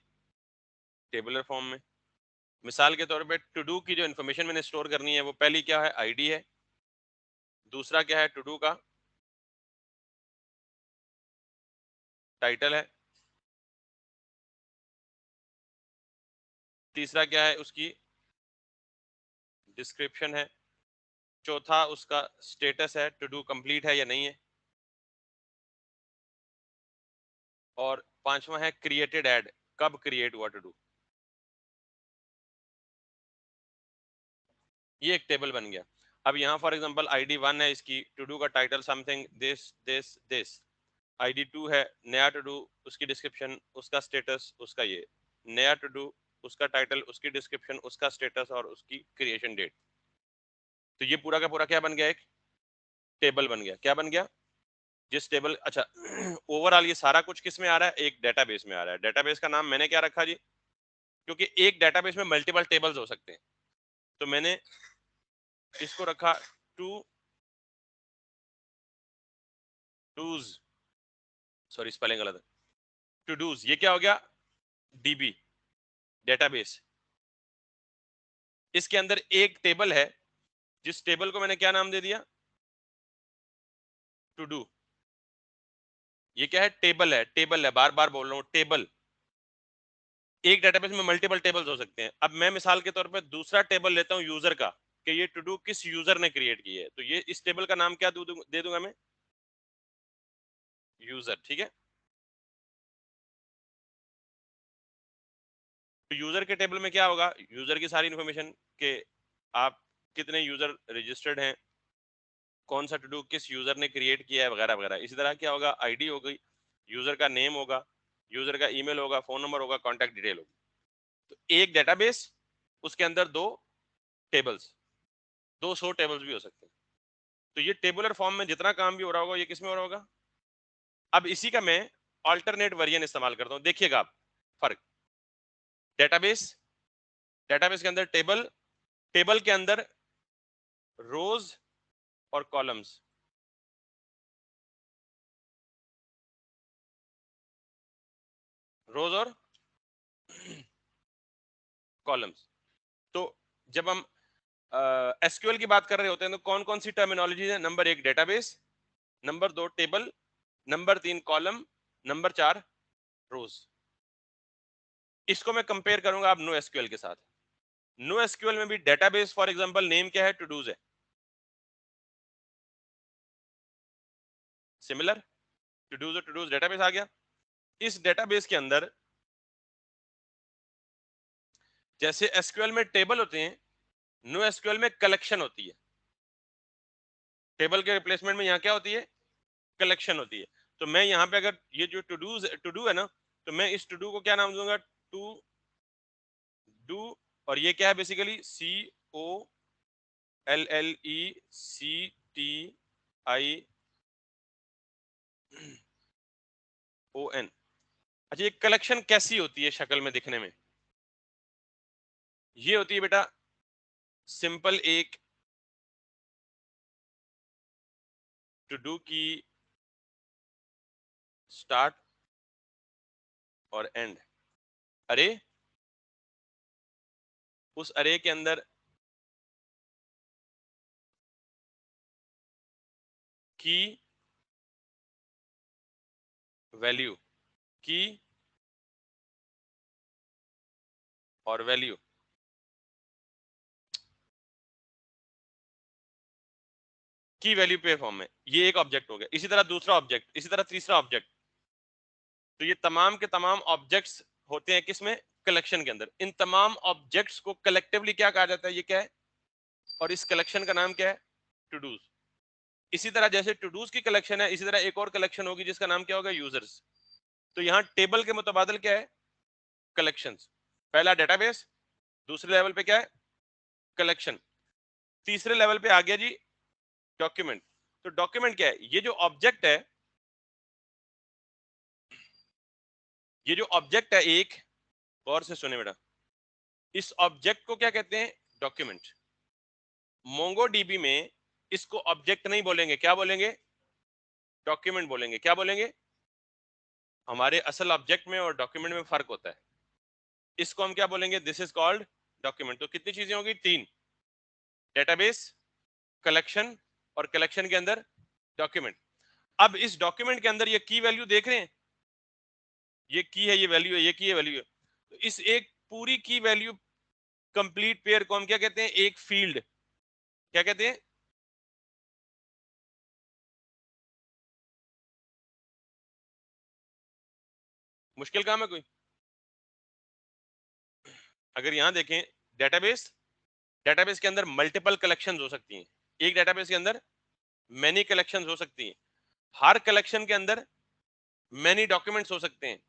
टेबुलर फॉर्म में। मिसाल के तौर पे टू डू की जो इन्फॉर्मेशन मैंने स्टोर करनी है वो पहली क्या है? आईडी है। दूसरा क्या है? टू डू का टाइटल है। तीसरा क्या है? उसकी डिस्क्रिप्शन है। चौथा उसका स्टेटस है, टू डू कंप्लीट है या नहीं है। और पांचवा है क्रिएटेड एड, कब क्रिएट हुआ टू डू। ये एक टेबल बन गया। अब यहाँ फॉर एग्जांपल आईडी 1 है इसकी, टू डू का title something this this this. ID 2 है नया टू डू, उसकी डिस्क्रिप्शन उसका स्टेटस उसका ये नया टू डू, उसका टाइटल उसकी डिस्क्रिप्शन उसका स्टेटस और उसकी क्रिएशन डेट। तो ये पूरा का पूरा क्या बन गया? एक टेबल बन गया। क्या बन गया? जिस टेबल, अच्छा ओवरऑल ये सारा कुछ किस में आ रहा है? एक डेटाबेस में आ रहा है। डेटाबेस का नाम मैंने क्या रखा जी? क्योंकि एक डेटाबेस में मल्टीपल टेबल्स हो सकते हैं, तो मैंने इसको रखा टू डूज। सॉरी स्पेलिंग गलत है। टू डूज ये क्या हो गया? DB, database. इसके अंदर एक टेबल है जिस टेबल को मैंने क्या नाम दे दिया? Todo. ये क्या है? टेबल है। टेबल है, बार बार बोल रहा हूं, टेबल। एक डेटाबेस में मल्टीपल टेबल्स हो सकते हैं। अब मैं मिसाल के तौर पे दूसरा टेबल लेता हूं यूजर का, कि ये टू डू किस यूजर ने क्रिएट की है, तो ये इस टेबल का नाम क्या दे दूंगा मैं? यूजर। ठीक है। तो यूजर के टेबल में क्या होगा? यूजर की सारी इंफॉर्मेशन, के आप कितने यूजर रजिस्टर्ड हैं, कौन सा टू डू किस यूजर ने क्रिएट किया है, वगैरह वगैरह। इसी तरह क्या होगा? आईडी हो गई, यूजर का नेम होगा, यूजर का ईमेल होगा, फोन नंबर होगा, कॉन्टैक्ट डिटेल होगी। तो एक डेटाबेस, उसके अंदर दो टेबल्स। 200 टेबल्स भी हो सकते हैं। तो ये टेबुलर फॉर्म में जितना काम भी हो रहा होगा ये किस में हो रहा होगा। अब इसी का मैं ऑल्टरनेट वर्जन इस्तेमाल करता हूं, देखिएगा आप फर्क। डेटाबेस, डेटाबेस के अंदर टेबल, टेबल के अंदर रोज और कॉलम्स, रोज और कॉलम्स। तो जब हम एसक्यूएल की बात कर रहे होते हैं तो कौन कौन सी टर्मिनोलॉजी है। Number 1 database, number 2 table, number 3 column, number 4 रोज। इसको मैं कंपेयर करूंगा आप नो एसक्यूएल के साथ। नो एसक्यूएल में भी डेटाबेस फॉर एग्जांपल नेम क्या है, टू डूज है, सिमिलर टू डूज डेटाबेस आ गया। इस डेटाबेस के अंदर जैसे एसक्यूएल में टेबल होते हैं, नो एसक्यूएल में कलेक्शन होती है। टेबल के रिप्लेसमेंट में यहाँ क्या होती है, कलेक्शन होती है। तो मैं यहाँ पे अगर ये जो टू डू है ना, तो मैं इस टू डू को क्या नाम दूंगा, टू डू। और ये क्या है बेसिकली, COLLECTION। अच्छा, ये कलेक्शन कैसी होती है शक्ल में दिखने में, ये होती है बेटा सिंपल एक टू डू की स्टार्ट और एंड अरे, उस अरे के अंदर की वैल्यू, की और वैल्यू, की वैल्यू पे फॉर्म में, ये एक ऑब्जेक्ट हो गया। इसी तरह दूसरा ऑब्जेक्ट, इसी तरह तीसरा ऑब्जेक्ट। तो ये तमाम के तमाम ऑब्जेक्ट्स होते हैं किसमें, कलेक्शन के अंदर। इन तमाम ऑब्जेक्ट्स को कलेक्टिवली क्या कहा जाता है, ये क्या है, और इस कलेक्शन का नाम क्या है, टू डूज। इसी तरह जैसे टू डूज की कलेक्शन है, इसी तरह एक और कलेक्शन होगी जिसका नाम क्या होगा, यूजर्स। तो यहाँ टेबल के मुतबादल क्या है, कलेक्शंस। पहला डेटाबेस, दूसरे लेवल पे क्या है, कलेक्शन, तीसरे लेवल पे आ गया जी डॉक्यूमेंट। तो डॉक्यूमेंट क्या है, ये जो ऑब्जेक्ट है, ये जो ऑब्जेक्ट है एक, गौर से सुने बेटा, इस ऑब्जेक्ट को क्या कहते हैं, डॉक्यूमेंट। मोंगोडीबी में इसको ऑब्जेक्ट नहीं बोलेंगे, क्या बोलेंगे, डॉक्यूमेंट बोलेंगे। क्या बोलेंगे, हमारे असल ऑब्जेक्ट में और डॉक्यूमेंट में फर्क होता है। इसको हम क्या बोलेंगे, दिस इज कॉल्ड डॉक्यूमेंट। तो कितनी चीजें होगी, 3, डेटाबेस, कलेक्शन, और कलेक्शन के अंदर डॉक्यूमेंट। अब इस डॉक्यूमेंट के अंदर ये की वैल्यू देख रहे हैं, ये की है, ये वैल्यू है, ये की है, वैल्यू है। तो इस एक पूरी की वैल्यू कंप्लीट पेयर को हम क्या कहते हैं, एक फील्ड। क्या कहते हैं, मुश्किल काम है कोई। अगर यहां देखें डेटाबेस, डेटाबेस के अंदर मल्टीपल कलेक्शंस हो सकती हैं। एक डेटाबेस के अंदर मैनी कलेक्शंस हो सकती हैं। हर कलेक्शन के अंदर मैनी डॉक्यूमेंट्स हो सकते हैं,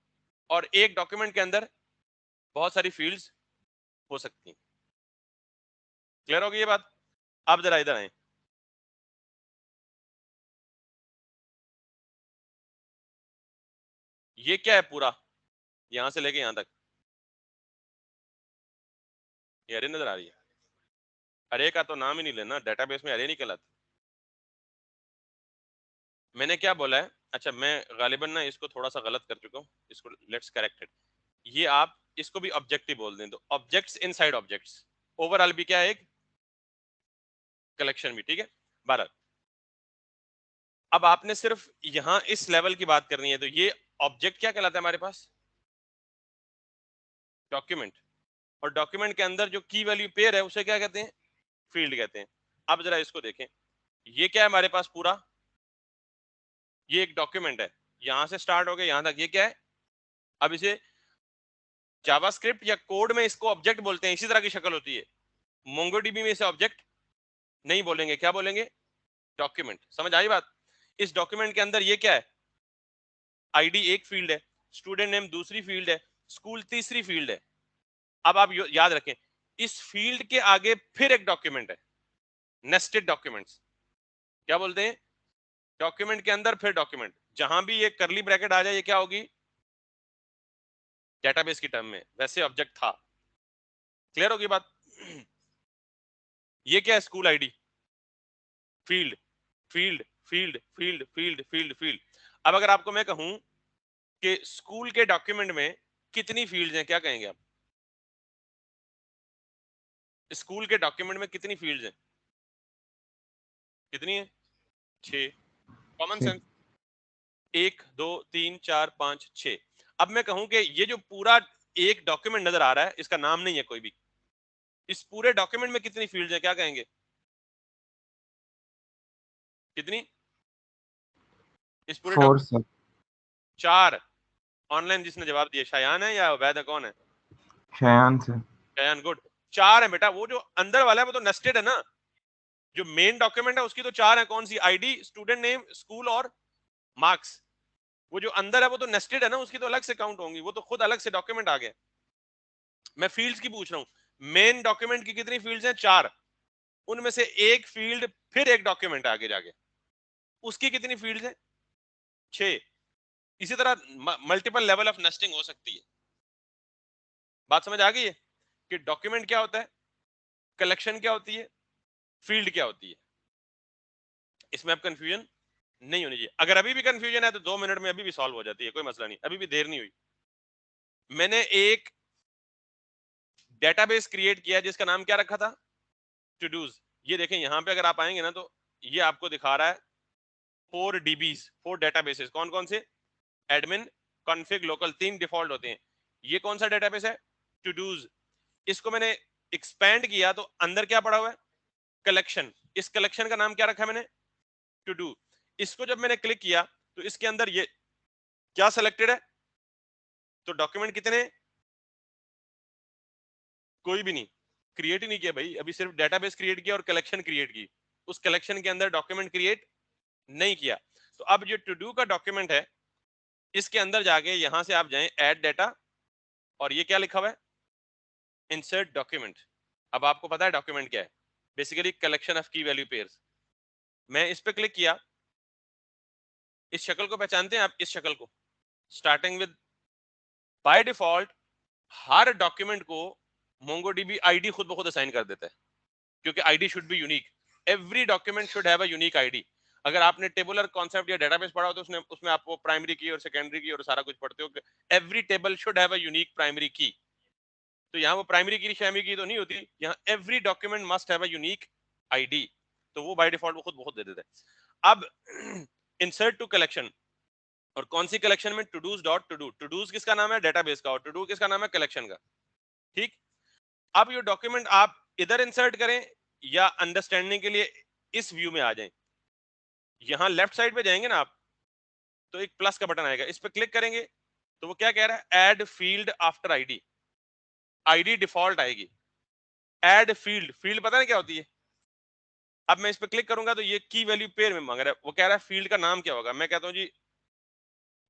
और एक डॉक्यूमेंट के अंदर बहुत सारी फील्ड्स हो सकती हैं। क्लियर होगी ये बात। आप जरा इधर आए, ये क्या है पूरा, यहां से लेके यहां तक, ये अरे नजर आ रही है। अरे का तो नाम ही नहीं लेना, डेटाबेस में अरे नहीं कहलाती। मैंने क्या बोला है, अच्छा मैं गालिबन ना इसको थोड़ा सा गलत कर चुका हूँ, इसको लेट्स करेक्ट इट। ये आप इसको भी ऑब्जेक्ट ही बोल दें, तो ऑब्जेक्ट्स इनसाइड ऑब्जेक्ट्स, ओवरऑल भी क्या है, एक कलेक्शन भी, ठीक है। 12। अब आपने सिर्फ यहां इस लेवल की बात करनी है, तो ये ऑब्जेक्ट क्या कहलाता है हमारे पास, डॉक्यूमेंट। और डॉक्यूमेंट के अंदर जो की वैल्यू पेयर है उसे क्या कहते हैं, फील्ड कहते हैं। अब जरा इसको देखें, ये क्या है हमारे पास पूरा, ये एक डॉक्यूमेंट है, यहां से स्टार्ट हो गया यहां तक, ये क्या है। अब इसे जावास्क्रिप्ट या कोड में इसको ऑब्जेक्ट बोलते हैं, इसी तरह की शक्ल होती है। मोंगोडीबी में इसे ऑब्जेक्ट नहीं बोलेंगे, क्या बोलेंगे, डॉक्यूमेंट। समझ आई बात। इस डॉक्यूमेंट के अंदर ये क्या है, आईडी एक फील्ड है, स्टूडेंट नेम दूसरी फील्ड है, स्कूल तीसरी फील्ड है। अब आप याद रखें, इस फील्ड के आगे फिर एक डॉक्यूमेंट है, नेस्टेड डॉक्यूमेंट्स क्या बोलते हैं, डॉक्यूमेंट के अंदर फिर डॉक्यूमेंट, जहां भी ये करली ब्रैकेट आ जाए ये क्या होगी, डेटाबेस की टर्म में वैसे ऑब्जेक्ट था। क्लियर होगी बात? ये क्या है, school ID, field field field field field field field. अब अगर आपको मैं कहूं कि स्कूल के डॉक्यूमेंट में कितनी फील्ड्स हैं, क्या कहेंगे आप? स्कूल के डॉक्यूमेंट में कितनी फील्ड्स हैं, कितनी है? 6। Common sense, 1 2 3 4 5 6। अब मैं कहूं कि ये जो पूरा एक डॉक्यूमेंट नजर आ रहा है इसका नाम नहीं है कोई भी, इस पूरे डॉक्यूमेंट में कितनी फील्ड्स हैं, क्या कहेंगे, कितनी? इस पूरे 4 डॉक्यूमेंट सर। 4। ऑनलाइन जिसने जवाब दिया शायान है या वैद, कौन है? शयान सर। शायान, गुड। 4 है बेटा, वो जो अंदर वाला है वो तो नेस्टेड है ना, जो मेन डॉक्यूमेंट है उसकी तो 4 है, कौन सी? आईडी, स्टूडेंट नेम, स्कूल और मार्क्स। वो जो अंदर है वो तो नेस्टेड है ना, उसकी तो अलग से काउंट होंगी, वो तो खुद अलग से डॉक्यूमेंट आ गया। मैं फील्ड्स की पूछ रहा हूं, मेन डॉक्यूमेंट की कितनी फील्ड्स हैं? 4। उनमें से एक फील्ड फिर एक डॉक्यूमेंट आगे जाके, उसकी कितनी फील्ड्स हैं? 6। इसी तरह मल्टीपल लेवल ऑफ नेस्टिंग हो सकती है। बात समझ आ गई है कि डॉक्यूमेंट क्या होता है, कलेक्शन क्या होती है, फील्ड क्या होती है? इसमें अब कंफ्यूजन नहीं होनी चाहिए। अगर अभी भी कंफ्यूजन है तो 2 मिनट में अभी भी सॉल्व हो जाती है, कोई मसला नहीं, अभी भी देर नहीं हुई। मैंने एक डेटाबेस क्रिएट किया जिसका नाम क्या रखा था, टू डूज। ये देखें यहां पे अगर आप आएंगे ना तो ये आपको दिखा रहा है 4 DBs, 4 डेटाबेसेस। कौन कौन से? एडमिन, कॉन्फ़िग, लोकल, 3 डिफॉल्ट होते हैं। ये कौन सा डेटाबेस है? Todos. इसको मैंने एक्सपैंड किया तो अंदर क्या पड़ा हुआ है, कलेक्शन। इस कलेक्शन का नाम क्या रखा है मैंने, टू डू। इसको जब मैंने क्लिक किया तो इसके अंदर ये क्या सिलेक्टेड है, तो डॉक्यूमेंट कितने? कोई भी नहीं, क्रिएट ही नहीं किया भाई, अभी सिर्फ डेटाबेस क्रिएट किया और कलेक्शन क्रिएट की, उस कलेक्शन के अंदर डॉक्यूमेंट क्रिएट नहीं किया। तो अब जो टू डू का डॉक्यूमेंट है इसके अंदर जाके यहां से आप जाएं ऐड डेटा, और ये क्या लिखा हुआ है, इंसर्ट डॉक्यूमेंट। अब आपको पता है डॉक्यूमेंट क्या है, बेसिकली कलेक्शन ऑफ की वैल्यू पेयर्स। मैं इस पे क्लिक किया, इस शक्ल को पहचानते हैं आप, इस शक्ल को, starting with, by default her document को मोंगोडीबी आईडी खुद ब खुद असाइन कर देता है, क्योंकि ID should be unique. Every document should have a unique ID. अगर आपने टेबुलर कॉन्सेप्ट या डेटाबेस पढ़ा हो तो उसने उसमें आपको प्राइमरी की और सेकेंडरी की और सारा कुछ पढ़ते हो, every table should have a unique primary की। तो यहाँ वो प्राइमरी की शैमी की तो नहीं होती, यहाँ every document must have a unique ID, तो वो बाय डिफॉल्ट वो खुद बहुत दे देता है। अब इंसर्ट टू कलेक्शन, और कौन सी कलेक्शन में, todos dot todo. Todos किसका नाम है, डेटाबेस का, और टू डू किसका नाम है, कलेक्शन का। ठीक। अब ये डॉक्यूमेंट आप इधर इंसर्ट करें या अंडरस्टैंडिंग के लिए इस व्यू में आ जाएं, यहां लेफ्ट साइड पे जाएंगे ना आप, तो एक प्लस का बटन आएगा, इस पे क्लिक करेंगे तो वो क्या कह रहा है, add field after ID. ID default आएगी, ऐड फील्ड, फील्ड पता नहीं क्या होती है। अब मैं इस पे क्लिक करूंगा तो ये की वैल्यू पेयर में मांग रहा है, वो कह रहा है फील्ड का नाम क्या होगा, मैं कहता हूं जी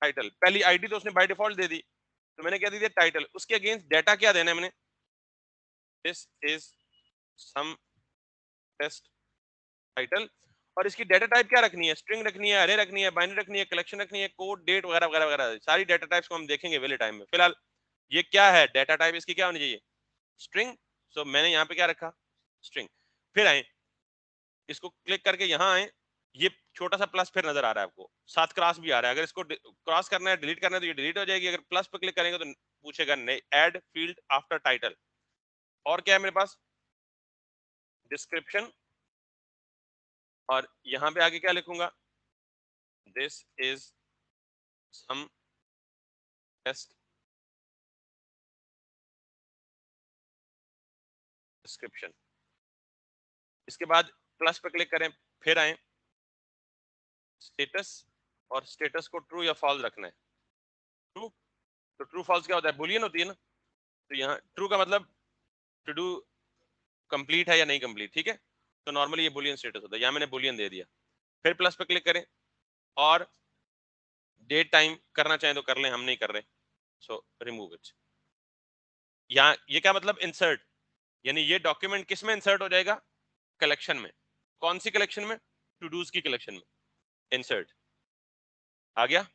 टाइटल। पहली आईडी तो उसने बाय डिफॉल्ट दे दी, तो मैंने क्या दे दिया, टाइटल। उसके अगेंस्ट डाटा क्या देना है मैंने, this is some test title. और इसकी डाटा टाइप क्या रखनी है, स्ट्रिंग रखनी है, अरे रखनी है, बाइनरी रखनी है, कलेक्शन रखनी है, कोड, डेट वगैरह वगैरह वगैरह, सारी डाटा टाइप्स को हम देखेंगे वेले टाइम में। फिलहाल ये क्या है, डाटा टाइप इसकी क्या होनी चाहिए, स्ट्रिंग। सो मैंने यहाँ पे क्या रखा, स्ट्रिंग। फिर आए, इसको क्लिक करके यहाँ आए, ये छोटा सा प्लस फिर नजर आ रहा है आपको, साथ क्रॉस भी आ रहा है। अगर इसको क्रॉस करना है, डिलीट करना है तो ये डिलीट हो जाएगी। अगर प्लस पे क्लिक करेंगे तो पूछेगा नहीं, ऐड फील्ड आफ्टर टाइटल। और क्या है मेरे पास, डिस्क्रिप्शन, और यहाँ पे आगे क्या लिखूंगा, this is some test description. इसके बाद प्लस पे क्लिक करें, फिर आए स्टेटस, और स्टेटस को ट्रू या फॉल्स रखना है। ट्रू, तो ट्रू फॉल्स क्या होता है, बुलियन होती है ना। तो यहाँ ट्रू का मतलब टू डू कंप्लीट है या नहीं कंप्लीट, ठीक है। तो नॉर्मली ये बुलियन स्टेटस होता है, यहाँ मैंने बुलियन दे दिया। फिर प्लस पे क्लिक करें, और डेट टाइम करना चाहें तो कर लें, हम नहीं कर रहे, सो रिमूव इट। यहाँ ये क्या मतलब, इंसर्ट, यानी ये डॉक्यूमेंट किस में इंसर्ट हो जाएगा, कलेक्शन में। कौन सी कलेक्शन में? टू डूज की कलेक्शन में। इंसर्ट आ गया।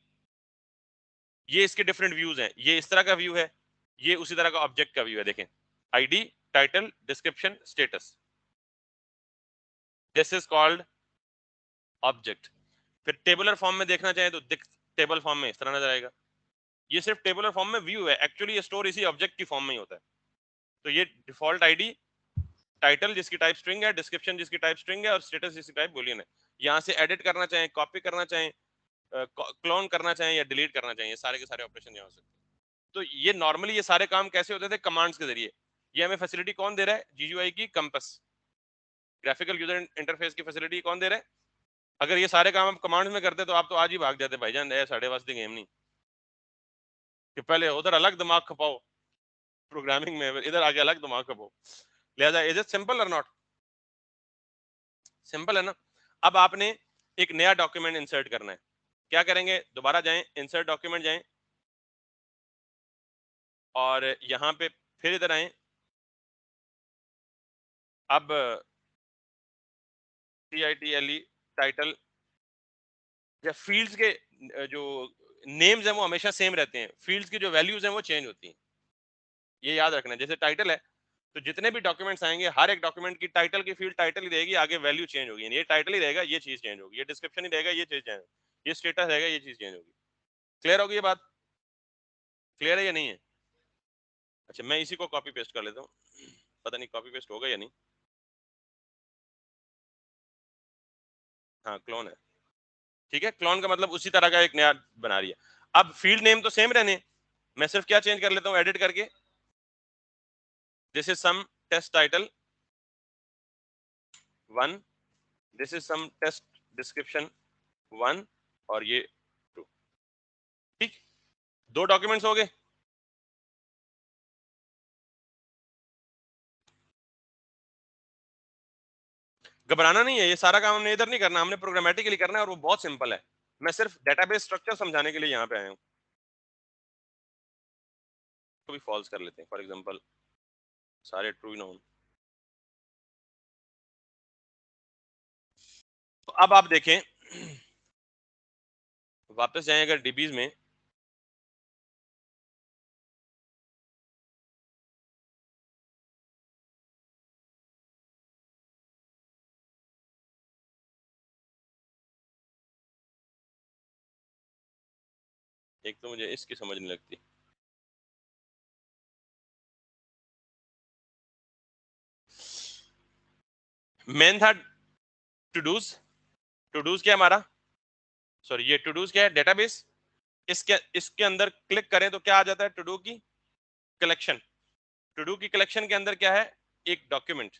ये इसके डिफरेंट व्यूज हैं, ये इस तरह का व्यू है, ये उसी तरह का ऑब्जेक्ट का व्यू है। देखें, ID, title, description, status, this is called object. फिर टेबुलर फॉर्म में देखना चाहे तो टेबल फॉर्म में इस तरह नजर आएगा। ये सिर्फ टेबुलर फॉर्म में व्यू है, एक्चुअली ये स्टोर इसी ऑब्जेक्ट की फॉर्म में ही होता है। तो ये डिफॉल्ट आईडी, टाइटल जिसकी टाइप स्ट्रिंग है, डिस्क्रिप्शन जिसकी टाइप स्ट्रिंग है, और स्टेटस जिसकी टाइप बूलियन है। यहाँ से एडिट करना चाहें, कॉपी करना चाहें, क्लोन करना चाहें या डिलीट करना चाहें, ये सारे के सारे ऑपरेशन यहाँ हो सकते हैं। तो ये नॉर्मली ये सारे काम कैसे होते थे? कमांड्स के जरिए। ये हमें फैसिलिटी कौन दे रहा है? जीयूआई की कंपस, ग्राफिकल यूजर इंटरफेस की फैसिलिटी कौन दे रहा है? अगर ये सारे काम आप कमांड्स में करते तो आप तो आज ही भाग जाते भाईजान, साढ़े वास दी गेम नहीं कि पहले उधर अलग दिमाग खपाओ प्रोग्रामिंग में, इधर आगे अलग दिमाग खपाओ। लिहाजा इज इट सिंपल और नॉट? सिंपल है ना। अब आपने एक नया डॉक्यूमेंट इंसर्ट करना है, क्या करेंगे? दोबारा जाएं, इंसर्ट डॉक्यूमेंट जाएं, और यहां पे फिर इधर आए। अब TITLE टाइटल या फील्ड्स के जो नेम्स हैं वो हमेशा सेम रहते हैं, फील्ड्स की जो वैल्यूज हैं वो चेंज होती हैं, ये याद रखना है। जैसे टाइटल है तो जितने भी डॉक्यूमेंट्स आएंगे, हर एक डॉक्यूमेंट की टाइटल की फील्ड टाइटल ही रहेगी, आगे वैल्यू चेंज होगी। ये टाइटल ही रहेगा, ये चीज चेंज होगी, ये डिस्क्रिप्शन ही रहेगा, ये चीज चेंज होगी, ये स्टेटस रहेगा, ये चीज चेंज होगी। क्लियर होगी ये बात? क्लियर है या नहीं है? अच्छा, मैं इसी को कॉपी पेस्ट कर लेता हूँ, पता नहीं कॉपी पेस्ट होगा या नहीं। हाँ, क्लोन है, ठीक है। क्लोन का मतलब उसी तरह का एक नया बना रही है। अब फील्ड नेम तो सेम रहने, मैं सिर्फ क्या चेंज कर लेता हूँ एडिट करके, this is some test title 1, this is some test description 1, और ये 2। ठीक, दो डॉक्यूमेंट्स हो गए। घबराना नहीं है, ये सारा काम हमने इधर नहीं करना, हमने प्रोग्रामेटिकली करना है, और वो बहुत सिंपल है। मैं सिर्फ डेटाबेस स्ट्रक्चर समझाने के लिए यहाँ पे आया हूँ। तो भी फॉल्स कर लेते हैं, फॉर एग्जांपल सारे ट्रू ना हो। तो अब आप देखें, वापस जाएं अगर डीबीज में, एक तो मुझे इसकी समझ नहीं लगती। मेन था टू डूज, टू डूज क्या हमारा, सॉरी ये टू डूज क्या है? डेटाबेस। इसके इसके अंदर क्लिक करें तो क्या आ जाता है? टू डू की कलेक्शन। टू डू की कलेक्शन के अंदर क्या है? एक डॉक्यूमेंट,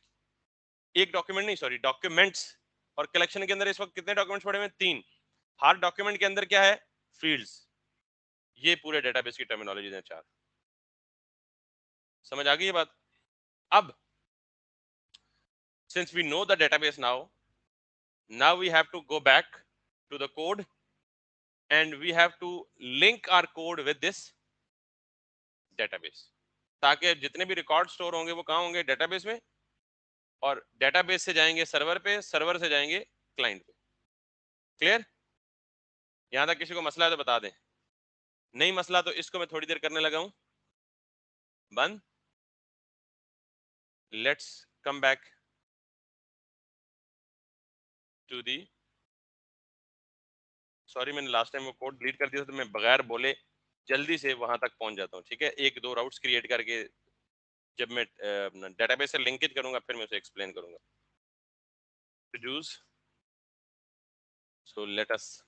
एक डॉक्यूमेंट नहीं, सॉरी डॉक्यूमेंट्स। और कलेक्शन के अंदर इस वक्त कितने डॉक्यूमेंट्स पड़े हुए हैं? 3। हर डॉक्यूमेंट के अंदर क्या है? फील्ड्स। ये पूरे डेटाबेस की टर्मिनोलॉजी है 4। समझ आ गई ये बात? अब since we know the database now we have to go back to the code and we have to link our code with this database, ताकि जितने भी रिकॉर्ड स्टोर होंगे वो कहाँ होंगे? डेटाबेस में, और डेटाबेस से जाएंगे सर्वर पे, सर्वर से जाएंगे क्लाइंट पे। क्लियर? यहां तक किसी को मसला है तो बता दें, नहीं मसला तो इसको मैं थोड़ी देर करने लगा हूं बंद। Let's come back to the, sorry मैंने लास्ट टाइम वो कोड डिलीट कर दिया था, तो मैं बगैर बोले जल्दी से वहां तक पहुंच जाता हूँ। ठीक है, एक दो राउट्स क्रिएट करके जब मैं डेटाबेस से लिंकेज करूंगा फिर मैं उसे एक्सप्लेन करूंगा। टू सो लेट अस,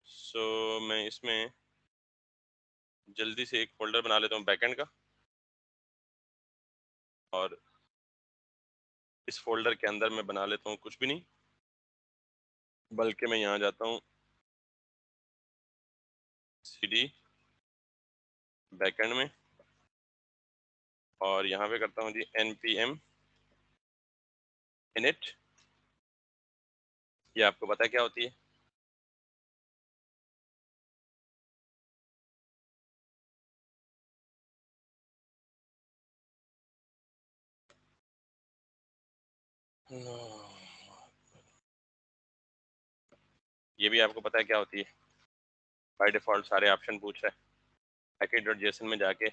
सो मैं इसमें जल्दी से एक फोल्डर बना लेता हूँ बैकएंड का, और इस फोल्डर के अंदर मैं बना लेता हूँ कुछ भी नहीं, बल्कि मैं यहाँ जाता हूँ cd बैकएंड में, और यहाँ पे करता हूँ जी npm init ये आपको पता है क्या होती है? ये भी आपको पता है क्या होती है? बाय डिफॉल्ट सारे ऑप्शन पूछ रहा है। package.json में जाके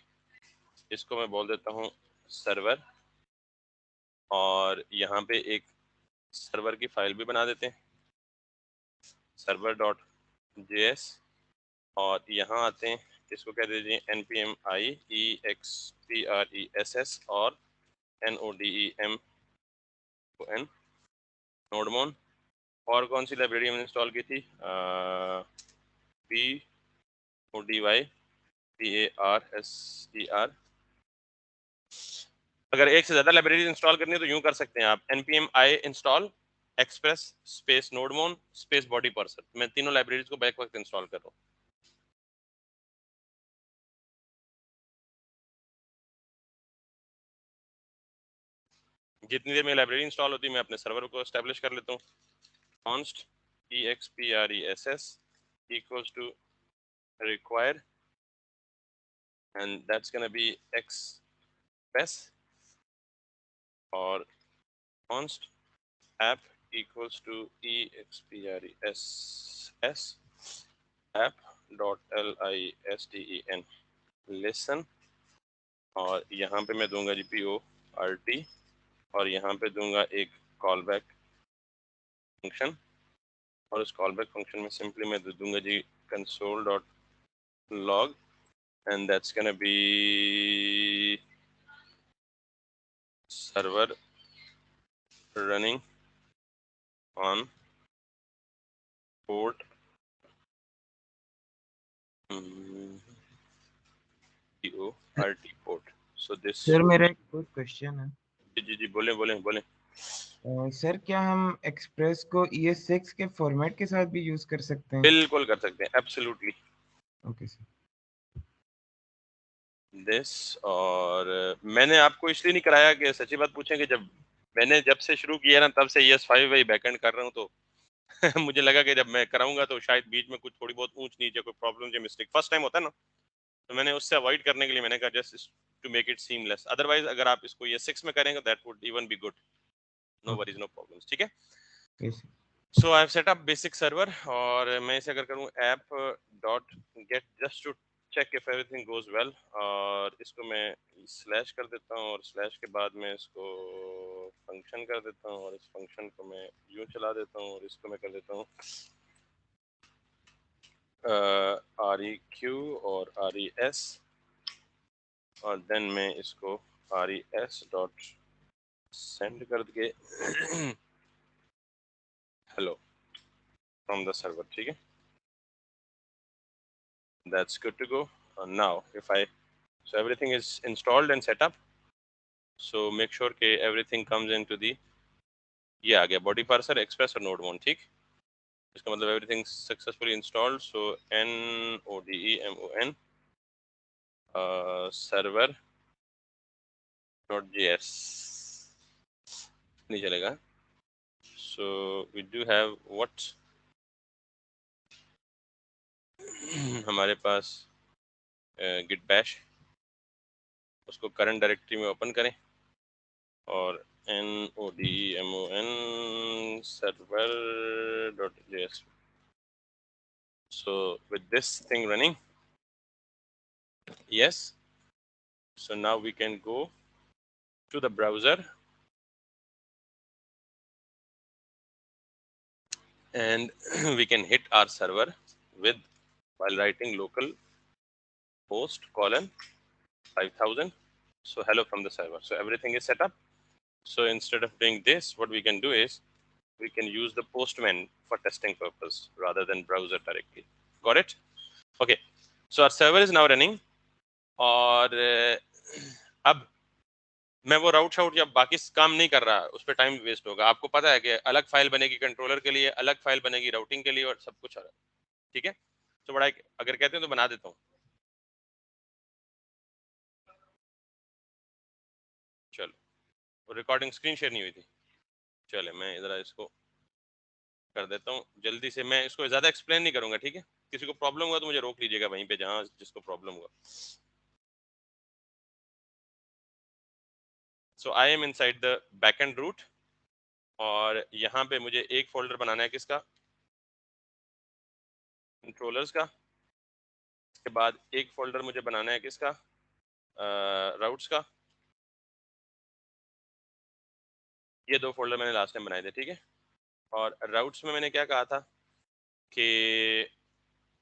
इसको मैं बोल देता हूँ सर्वर, और यहाँ पे एक सर्वर की फाइल भी बना देते हैं, server.js, और यहाँ आते हैं, इसको कह दीजिए npm i express और nodem नोडमोन। और कौन सी लाइब्रेरी हमने इंस्टॉल की थी? p o d y p a r s e r। अगर एक से ज्यादा लाइब्रेरी इंस्टॉल करनी है तो यूं कर सकते हैं आप, npm i install express space नोडमोन space body parser. मैं तीनों लाइब्रेरीज को बैक वक्त इंस्टॉल कर रहा हूँ। जितनी देर में लाइब्रेरी इंस्टॉल होती है मैं अपने सर्वर को एस्टेब्लिश कर लेता हूँ। const express equals to require, and that's gonna be express, और const app equals to express app dot listen listen, और यहाँ पे मैं दूंगा GPORT, और यहाँ पे दूंगा एक कॉल बैक फंक्शन, और उस कॉल बैक फंक्शन में सिंपली मैं दूंगा जी console.log, and that's gonna be server running on port PORT port. So this, sir मेरा एक और क्वेश्चन है। जी जी बोले बोले बोले। सर क्या हम एक्सप्रेस को ES6 के फॉर्मेट के साथ भी यूज कर सकते हैं? बिल्कुल कर सकते हैं, एब्सोल्युटली ओके सर। दिस। और मैंने आपको इसलिए नहीं कराया कि सच्ची बात पूछें कि जब से शुरू किया ना तब से ES5 वही बैकएंड कर रहा हूँ, तो मुझे लगा कि जब मैं कराऊंगा तो शायद बीच में कुछ थोड़ी बहुत ऊंच नीचे कोई प्रॉब्लम या मिस्टेक फर्स्ट टाइम होता है ना, तो मैंने उससे अवॉइड करने के लिए मैंने कहा just to make it seamless. Otherwise अगर आप इसको ES6 में करेंगे that would even be good. No worries, no problems, ठीक है। Okay sir. So I have set up basic server, और मैं इसे अगर करूँ app dot get just to check if everything goes well, और इसको मैं स्लैश कर देता हूँ, और स्लैश के बाद मैं इसको फंक्शन कर देता हूँ, और इस फंक्शन को मैं यूं चला देता हूँ, और इसको मैं कर देता हूँ REQ और RES, और देन मैं इसको RES डॉट सेंड कर के हेलो फ्रॉम द सर्वर, ठीक है। That's good to go. Now if I, so everything is installed and set up, so make sure कि everything comes into the, ये आ गया बॉडी पार्सर एक्सप्रेस और node one, ठीक। इसका मतलब everything successfully installed, so NODEMON server .js नहीं चलेगा। so we do have what हमारे पास git bash, उसको करंट डायरेक्टरी में ओपन करें, और NODEMON server.js. So with this thing running, yes, so now we can go to the browser and we can hit our server with, while writing local host colon 5000, so hello from the server. So everything is set up. So instead of doing this, what we can do is we can use the postman for testing purpose rather than browser directly. Got it? Okay, so our server is now running, और अब मैं वो राउट shout या बाकी काम नहीं कर रहा, उस पर टाइम वेस्ट होगा। आपको पता है कि अलग फाइल बनेगी कंट्रोलर के लिए, अलग फाइल बनेगी राउटिंग के लिए, और सब कुछ अलग, ठीक है। तो बड़ा अगर कहते हैं तो बना देता हूँ। चलो, रिकॉर्डिंग स्क्रीन शेयर नहीं हुई थी, चले मैं इधर इसको कर देता हूँ जल्दी से, मैं इसको ज़्यादा एक्सप्लेन नहीं करूँगा, ठीक है? किसी को प्रॉब्लम हुआ तो मुझे रोक लीजिएगा वहीं पे जहाँ जिसको प्रॉब्लम हुआ। So I am inside the backend route, और यहाँ पे मुझे एक फोल्डर बनाना है किसका, कंट्रोलर्स का। इसके बाद एक फोल्डर मुझे बनाना है किसका, राउट्स का। ये दो फोल्डर मैंने लास्ट टाइम बनाए थे, ठीक है? और राउट्स में मैंने क्या कहा था कि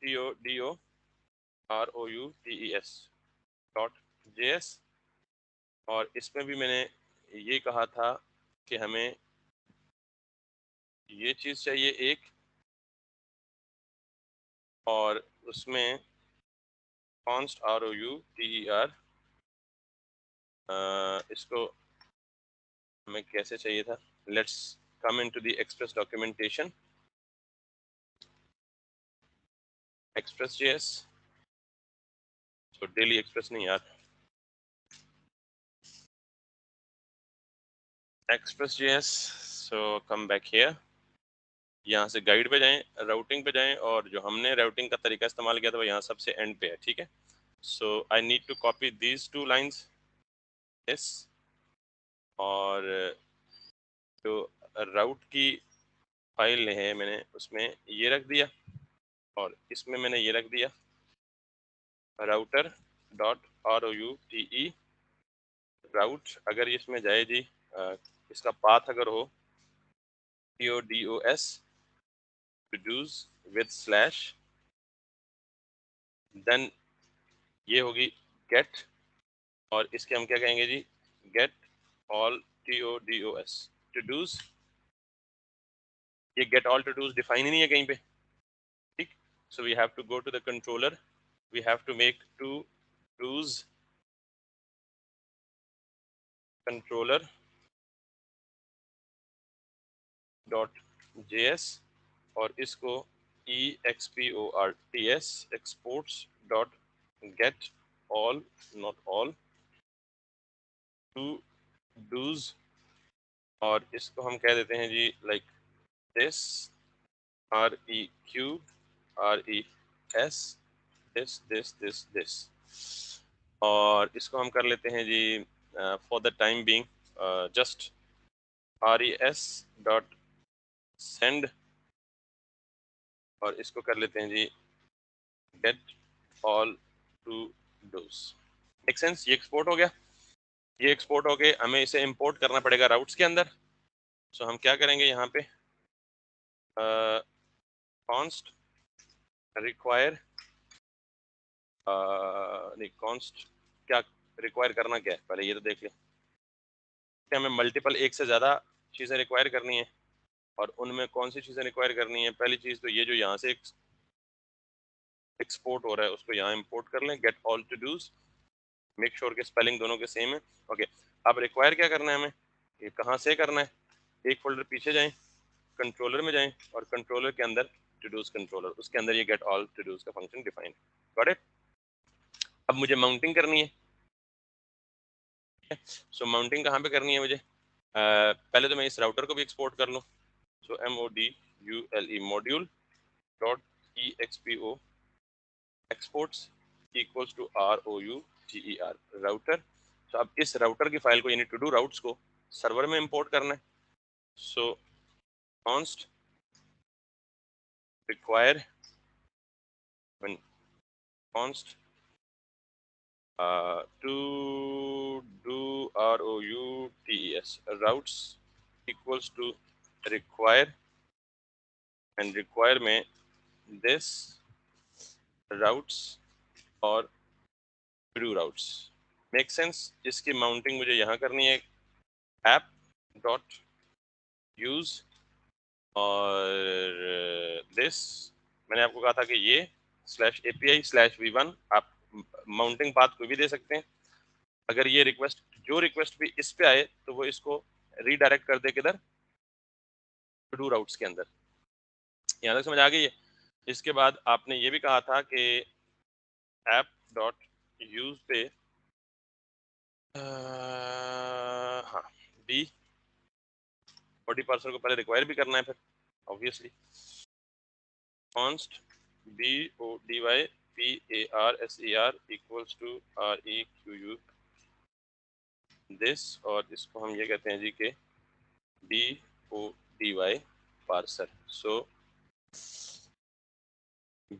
TODOROUTES.js, और इसमें भी मैंने ये कहा था कि हमें ये चीज़ चाहिए एक, और उसमें const ROUTER, इसको हमें कैसे चाहिए था, let's come into the express documentation, express JS, तो डेली एक्सप्रेस नहीं यार, express JS. So come back here, यहाँ से गाइड पे जाएं, राउटिंग पे जाएं, और जो हमने राउटिंग का तरीका इस्तेमाल किया था वो यहाँ सबसे एंड पे है, ठीक है? So I need to copy these two lines, yes, और जो राउट की फाइल है मैंने उसमें ये रख दिया, और इसमें मैंने ये रख दिया राउटर डॉट ROUTE राउट। अगर इसमें जाए जी, इसका पाथ अगर हो TODOS reduce with slash, then ये होगी गेट, और इसके हम क्या कहेंगे जी, get all TODOS todos. ये get all todos define ही नहीं है कहीं पे, ठीक? So we have to go to the controller, we have to make todos controller dot JS, और इसको EXPORTS exports dot get all, not all, todos, और इसको हम कह देते हैं जी लाइक दिस, REQRES, दिस, और इसको हम कर लेते हैं जी for the time being just RES dot send, और इसको कर लेते हैं जी get all todos. Make sense? ये एक्सपोर्ट हो गया, ये एक्सपोर्ट हो गए, हमें इसे इंपोर्ट करना पड़ेगा राउट्स के अंदर। सो हम क्या करेंगे यहाँ पे, कॉन्स्ट रिक्वायर, नहीं कॉन्स्ट, क्या रिक्वायर करना क्या है पहले ये तो देख लें। हमें मल्टीपल, एक से ज़्यादा चीज़ें रिक्वायर करनी है, और उनमें कौन सी चीज़ें रिक्वायर करनी है, पहली चीज़ तो ये जो यहाँ से एक्सपोर्ट हो रहा है उसको यहाँ इंपोर्ट कर लें, get all todos, make sure के स्पेलिंग दोनों के सेम है, ओके। अब रिक्वायर क्या करना है हमें, ये कहाँ से करना है, एक फोल्डर पीछे जाएं, कंट्रोलर में जाएं, और कंट्रोलर के अंदर टू डूज कंट्रोलर, उसके अंदर ये गेट ऑल टू डूज का फंक्शन डिफाइन, गॉट इट? अब मुझे माउंटिंग करनी है, सो माउंटिंग कहाँ पे करनी है मुझे, पहले तो मैं इस राउटर को भी एक्सपोर्ट कर लूँ, so MODULE module dot EXPO exports equals to ROUTER router. तो अब इस राउटर की फाइल को यानी टू डू राउट्स को सर्वर में इंपोर्ट करना है, so const require const todo ROUTES routes equals to require, and require में दिस राउट्स और टू राउट्स, मेक सेंस? इसकी माउंटिंग मुझे यहाँ करनी है, ऐप डॉट यूज, और दिस मैंने आपको कहा था कि ये /API/v1, आप माउंटिंग पाथ को भी दे सकते हैं। अगर ये रिक्वेस्ट, जो रिक्वेस्ट भी इस पे आए तो वो इसको रीडायरेक्ट कर दे किधर, टू डू राउट्स के अंदर। यहाँ तक समझ आ गई है? इसके बाद आपने ये भी कहा था कि ऐप डॉट यूज पे हाँ बी 40% को पहले रिक्वायर भी करना है, फिर obviously const BODY PARSER equals to REQU this, और इसको हम ये कहते हैं जी के BODY parser. So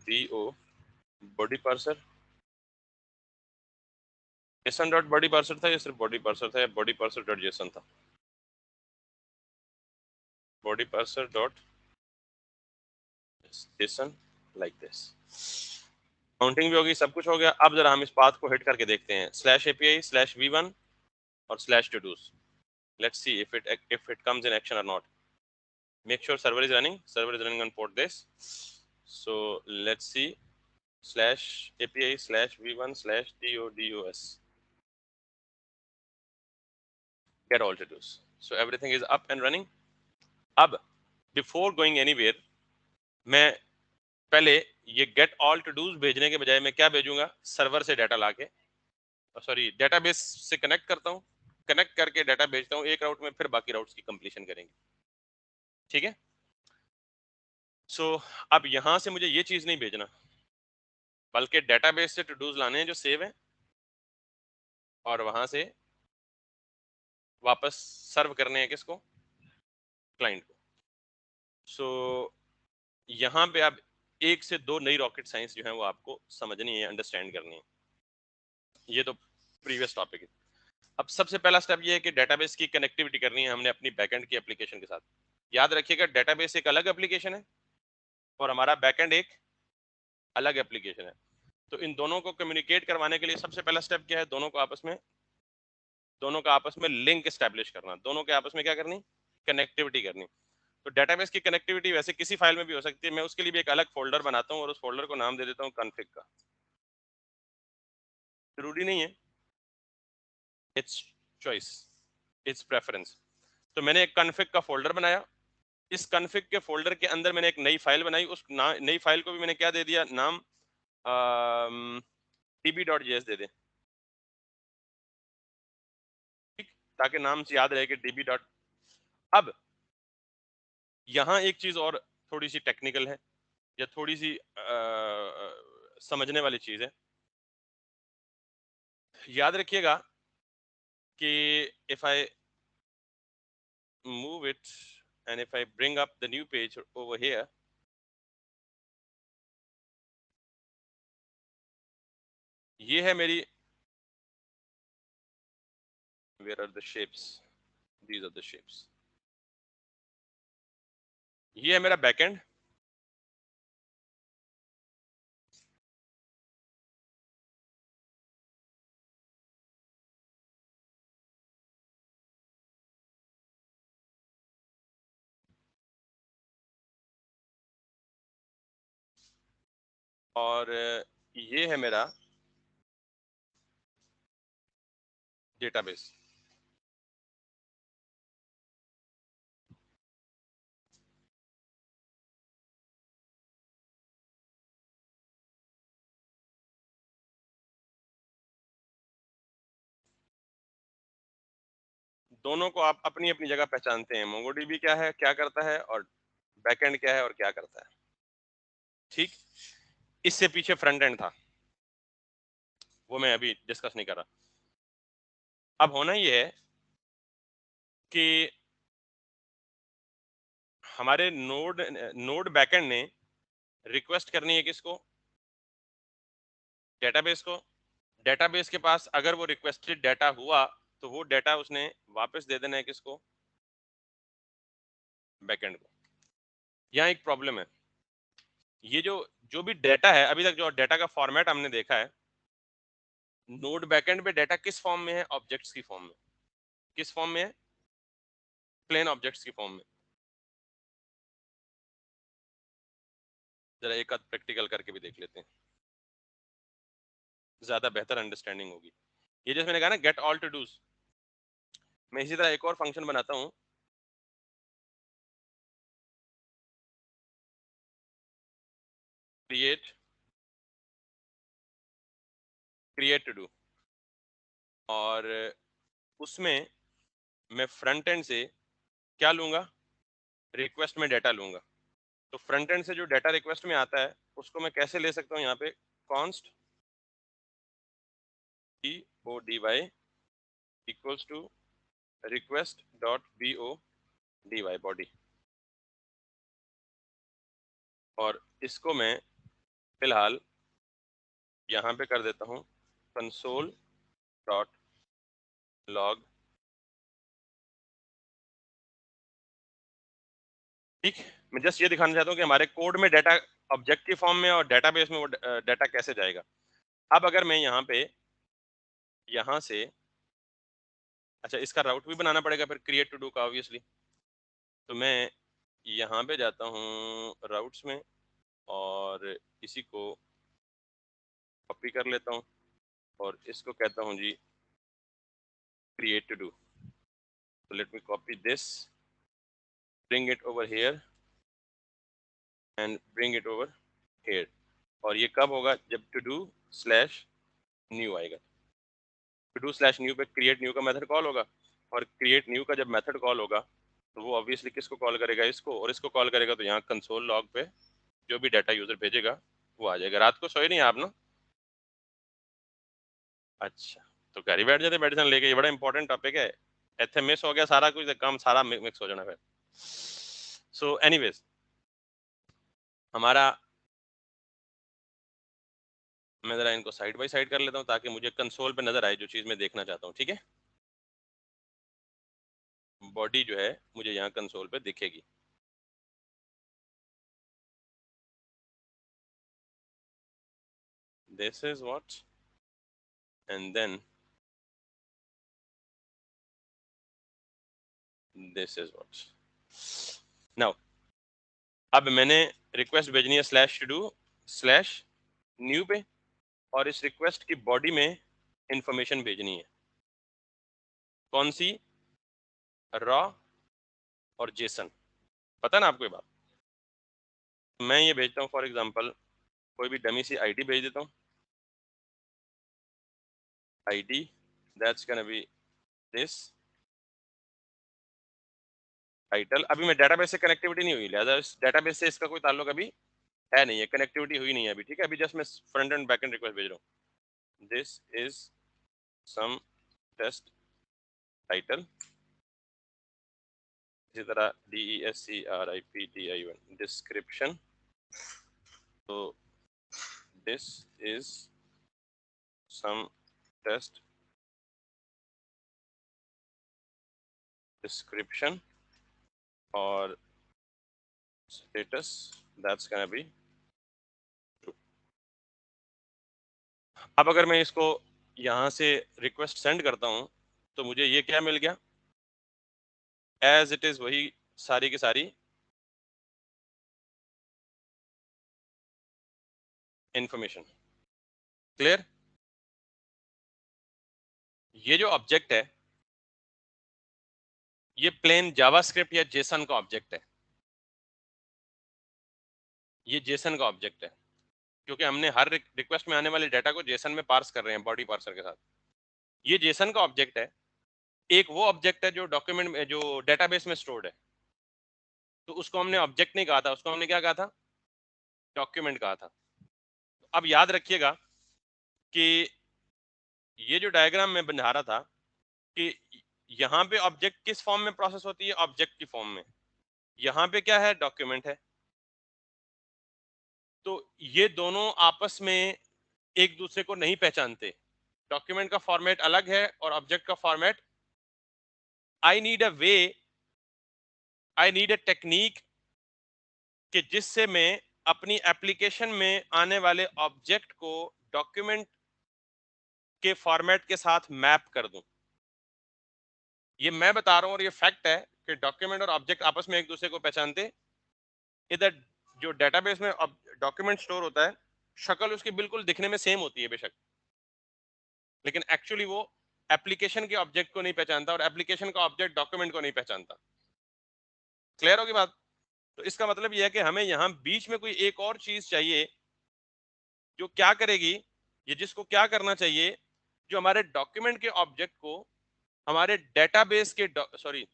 BO body parser, JSON dot body parser था या सिर्फ बॉडी पार्सर था, या बॉडी पार्सर डॉट जेसन था? Body parser dot JSON like this. Counting भी होगी, सब कुछ हो गया. अब जरा हम इस पाथ को हिट करके देखते हैं, स्लैश एपीआई स्लैश v1 और slash to do's. Let's see if it comes in action or not. Make sure server is running. Server is running on port this. So let's see slash API slash v1 slash DODOS. Get all to do's. So everything is up and running. अब before going anywhere, मैं पहले ये get all to do's भेजने के बजाय मैं क्या भेजूंगा, सर्वर से डाटा लाके, सॉरी डेटाबेस से कनेक्ट करता हूँ, कनेक्ट करके डाटा भेजता हूँ एक राउट में, फिर बाकी राउट्स की कंप्लीशन करेंगे. ठीक है. सो अब यहां से मुझे ये चीज नहीं भेजना, बल्कि डेटाबेस से टू डूज लाने हैं जो सेव है, और वहां से वापस सर्व करने हैं किसको, क्लाइंट को. सो यहाँ पे अब एक से दो नई रॉकेट साइंस जो है वो आपको समझनी है, अंडरस्टैंड करनी है. ये तो प्रीवियस टॉपिक है. अब सबसे पहला स्टेप ये है कि डेटाबेस की कनेक्टिविटी करनी है हमने अपनी बैकएंड की एप्लीकेशन के साथ. याद रखिएगा डेटाबेस एक अलग एप्लीकेशन है और हमारा बैकएंड एक अलग एप्लीकेशन है. तो इन दोनों को कम्युनिकेट करवाने के लिए सबसे पहला स्टेप क्या है, दोनों का आपस में लिंक एस्टैब्लिश करना, दोनों के आपस में क्या करनी, कनेक्टिविटी करनी. तो डेटाबेस की कनेक्टिविटी वैसे किसी फाइल में भी हो सकती है, मैं उसके लिए भी एक अलग फोल्डर बनाता हूँ और उस फोल्डर को नाम दे देता हूँ कॉन्फ़िग का. जरूरी नहीं है, इट्स चॉइस, इट्स प्रेफरेंस. तो मैंने एक कॉन्फ़िग का फोल्डर बनाया, इस कॉन्फ़िग के फोल्डर के अंदर मैंने एक नई फाइल बनाई, उस नई फाइल को भी मैंने क्या दे दिया, नाम db.js दे दें, ठीक, ताकि नाम से याद रहे कि db. अब यहाँ एक चीज और थोड़ी सी टेक्निकल है या थोड़ी सी समझने वाली चीज है. याद रखिएगा कि if I move it and if I bring up the new page over here, ये है मेरी, where are the shapes, these are the shapes, ये है मेरा बैकएंड. और ये है मेरा डेटाबेस. दोनों को आप अपनी अपनी जगह पहचानते हैं, मोंगोडीबी क्या है, क्या करता है, और बैकएंड क्या है और क्या करता है. ठीक, इससे पीछे फ्रंट एंड था, वो मैं अभी डिस्कस नहीं कर रहा. अब होना ये है कि हमारे नोड बैकएंड ने रिक्वेस्ट करनी है किसको, डेटाबेस को. डेटाबेस के पास अगर वो रिक्वेस्टेड डाटा हुआ तो वो डाटा उसने वापस दे देना है किसको, बैकएंड को. यहाँ एक प्रॉब्लम है, ये जो जो भी डाटा है अभी तक, जो डाटा का फॉर्मेट हमने देखा है, नोड बैकएंड पे डाटा किस फॉर्म में है, ऑब्जेक्ट्स की फॉर्म में. किस फॉर्म में है, प्लेन ऑब्जेक्ट्स की फॉर्म में. जरा एक आध प्रैक्टिकल करके भी देख लेते हैं, ज्यादा बेहतर अंडरस्टैंडिंग होगी. ये जैसे मैंने कहा ना गेट ऑल टू डूज, मैं इसी तरह एक और फंक्शन बनाता हूँ, क्रिएट टू डू, और उसमें मैं फ्रंट एंड से क्या लूंगा, रिक्वेस्ट में डाटा लूंगा. तो फ्रंट एंड से जो डाटा रिक्वेस्ट में आता है उसको मैं कैसे ले सकता हूँ, यहाँ पे const BODY equals to request dot BODY body, और इसको मैं फिलहाल यहाँ पे कर देता हूँ कंसोल डॉट लॉग। ठीक, मैं जस्ट ये दिखाना चाहता हूँ कि हमारे कोड में डाटा ऑब्जेक्ट की फॉर्म में और डेटाबेस में वो डाटा कैसे जाएगा। अब अगर मैं यहाँ से अच्छा, इसका राउट भी बनाना पड़ेगा फिर क्रिएट टू डू का ऑब्वियसली। तो मैं यहाँ पे जाता हूँ राउट्स में और इसी को कॉपी कर लेता हूँ और इसको कहता हूँ जी क्रिएट टू डू। तो let me copy this, bring it over here and bring it over here. और ये कब होगा, जब टू डू स्लैश न्यू आएगा। टू डू स्लैश न्यू पे क्रिएट न्यू का मेथड कॉल होगा, और क्रिएट न्यू का जब मेथड कॉल होगा तो वो ऑब्वियसली किसको कॉल करेगा, इसको, और इसको कॉल करेगा तो यहाँ कंसोल लॉग पे जो भी डाटा यूजर भेजेगा वो आ जाएगा। रात को सोए नहीं आप ना? अच्छा, तो घर ही बैठ जाते मेडिसिन लेके, ये बड़ा इंपॉर्टेंट टॉपिक है। इतने मिस हो गया सारा कुछ, तो काम सारा मिक्स हो जाना फिर। सो एनीवेज, हमारा, मैं जरा इनको साइड बाय साइड कर लेता हूँ ताकि मुझे कंसोल पे नजर आए जो चीज मैं देखना चाहता हूँ। ठीक है, बॉडी जो है मुझे यहाँ कंसोल पे दिखेगी। This is what, and then this is what. Now अब मैंने रिक्वेस्ट भेजनी है slash todo slash new पे, और इस रिक्वेस्ट की बॉडी में इंफॉर्मेशन भेजनी है। कौन सी? रॉ और जेसन। पता ना आपको ये बात? मैं ये भेजता हूँ फॉर एग्जांपल, कोई भी डमी सी आईडी भेज देता हूँ, ID that's gonna B this title. अभी मैं डेटाबेस से कनेक्टिविटी नहीं हुई, लिहाजा इस डेटाबेस से इसका कोई ताल्लुक अभी है नहीं है, कनेक्टिविटी हुई नहीं है अभी। ठीक है, अभी जस्ट मैं front end back end request भेज रहा हूँ। This is some test title, इसी तरह DESCRIPTION डिस्क्रिप्शन। तो this is some test description, और status that's gonna be true. अब अगर मैं इसको यहाँ से रिक्वेस्ट सेंड करता हूँ तो मुझे ये क्या मिल गया, एज इट इज वही सारी की सारी इंफॉर्मेशन। क्लियर? ये जो ऑब्जेक्ट है ये प्लेन जावास्क्रिप्ट या जेसन का ऑब्जेक्ट है, ये जेसन का ऑब्जेक्ट है, क्योंकि हमने हर रिक्वेस्ट में आने वाले डाटा को जेसन में पार्स कर रहे हैं बॉडी पार्सर के साथ। ये जेसन का ऑब्जेक्ट है। एक वो ऑब्जेक्ट है जो डॉक्यूमेंट में, जो डेटाबेस में स्टोर्ड है, तो उसको हमने ऑब्जेक्ट नहीं कहा था, उसको हमने क्या कहा था, डॉक्यूमेंट कहा था। अब याद रखिएगा कि ये जो डायग्राम में बना रहा था कि यहाँ पे ऑब्जेक्ट किस फॉर्म में प्रोसेस होती है, ऑब्जेक्ट की फॉर्म में। यहाँ पे क्या है, डॉक्यूमेंट है। तो ये दोनों आपस में एक दूसरे को नहीं पहचानते। डॉक्यूमेंट का फॉर्मेट अलग है और ऑब्जेक्ट का format. I need a way, I need a technique कि जिससे मैं अपनी एप्लीकेशन में आने वाले ऑब्जेक्ट को डॉक्यूमेंट के फॉर्मेट के साथ मैप कर दूं। ये मैं बता रहा हूं और ये फैक्ट है कि डॉक्यूमेंट और ऑब्जेक्ट आपस में एक दूसरे को पहचानते। इधर जो डेटाबेस में डॉक्यूमेंट स्टोर होता है, शक्ल उसकी बिल्कुल दिखने में सेम होती है बेशक, लेकिन एक्चुअली वो एप्लीकेशन के ऑब्जेक्ट को नहीं पहचानता और एप्लीकेशन का ऑब्जेक्ट डॉक्यूमेंट को नहीं पहचानता। क्लियर होगी बात? तो इसका मतलब यह है कि हमें यहाँ बीच में कोई एक और चीज चाहिए जो क्या करेगी, ये जिसको क्या करना चाहिए, जो हमारे डॉक्यूमेंट के ऑब्जेक्ट को हमारे डेटाबेस के, सॉरी,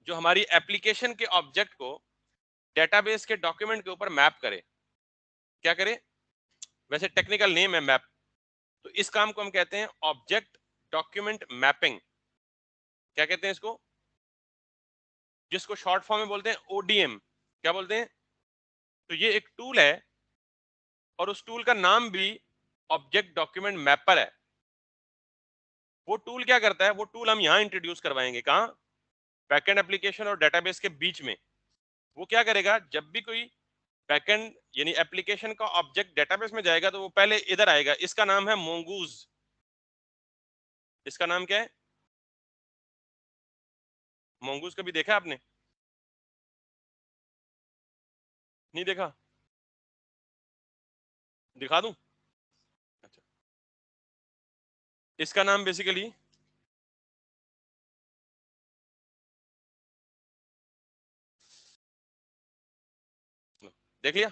जो हमारी एप्लीकेशन के ऑब्जेक्ट को डेटाबेस के डॉक्यूमेंट के ऊपर मैप करे। क्या करे? वैसे टेक्निकल नेम है मैप, तो इस काम को हम कहते हैं ऑब्जेक्ट डॉक्यूमेंट मैपिंग। क्या कहते हैं इसको? जिसको शॉर्ट फॉर्म में बोलते हैं ओडीएम। क्या बोलते हैं? तो ये एक टूल है और उस टूल का नाम भी ऑब्जेक्ट डॉक्यूमेंट मैपर है। वो टूल क्या करता है? वो टूल हम यहां इंट्रोड्यूस करवाएंगे। कहां? बैकएंड एप्लीकेशन और डेटाबेस के बीच में। वो क्या करेगा? जब भी कोई बैकएंड यानी एप्लीकेशन का ऑब्जेक्ट डेटाबेस में जाएगा तो वो पहले इधर आएगा। इसका नाम है मोंगूज। इसका नाम क्या है? मोंगूज। कभी देखा आपने? नहीं देखा? दिखा दूं? अच्छा, इसका नाम बेसिकली देख लिया,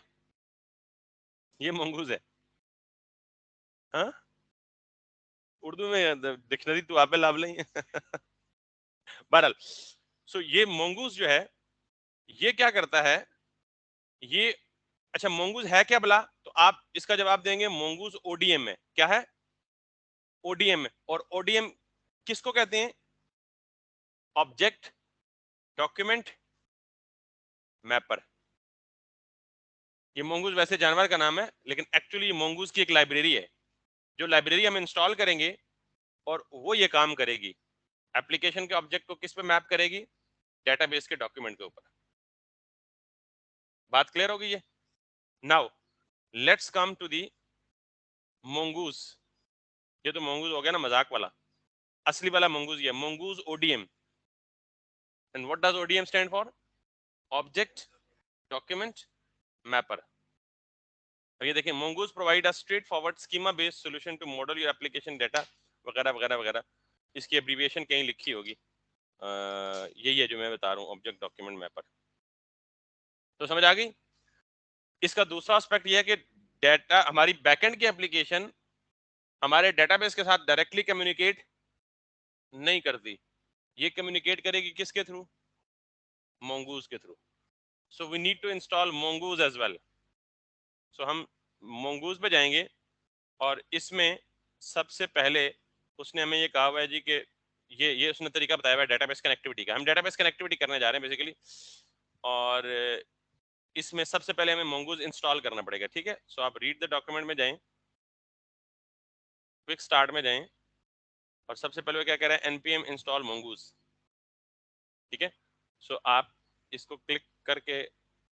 ये मोंगूज है। हाँ, उर्दू में डिक्शनरी तो आप लाभ नहीं है। बहरहाल, सो ये मोंगूज जो है, ये क्या करता है? ये, अच्छा मोंगूज है क्या भला? तो आप इसका जवाब देंगे मोंगूज ओडीएम है। क्या है? ओडीएम है। और ओडीएम किसको कहते हैं? Object document mapper. ये मोंगूज वैसे जानवर का नाम है, लेकिन एक्चुअली ये मोंगूज की एक लाइब्रेरी है। जो लाइब्रेरी हम इंस्टॉल करेंगे और वो ये काम करेगी, एप्लीकेशन के ऑब्जेक्ट को किस पे मैप करेगी? डेटाबेस के डॉक्यूमेंट के ऊपर। बात क्लियर होगी ये? Now let's come to the Mongoose. ये तो मोंगूज हो गया ना मजाक वाला। असली वाला मोंगूज ये Mongoose ODM. And what does ODM stand for? Object document mapper. अब ये देखिए, Mongoose provide a straightforward schema based solution to model your application data, वगैरह वगैरह वगैरह। इसकी एब्रीविएशन कहीं लिखी होगी। यही है जो मैं बता रहा हूँ, ऑब्जेक्ट डॉक्यूमेंट मैपर। तो समझ आ गई? इसका दूसरा एस्पेक्ट ये है कि डेटा, हमारी बैकएंड की एप्लीकेशन हमारे डेटाबेस के साथ डायरेक्टली कम्युनिकेट नहीं करती। ये कम्युनिकेट करेगी किसके थ्रू? मोंगूज के थ्रू। So we need to install Mongoose as well. सो हम मोंगूज पे जाएंगे और इसमें सबसे पहले उसने हमें ये कहा हुआ है जी कि ये उसने तरीका बताया हुआ है डेटाबेस कनेक्टिविटी का। हम डेटाबेस कनेक्टिविटी करने जा रहे हैं बेसिकली, और इसमें सबसे पहले हमें मोंगूज इंस्टॉल करना पड़ेगा। ठीक है, सो आप रीड द डॉक्यूमेंट में जाएं, क्विक स्टार्ट में जाएं, और सबसे पहले वो क्या कह रहा है? npm install mongoose. ठीक है, सो आप इसको क्लिक करके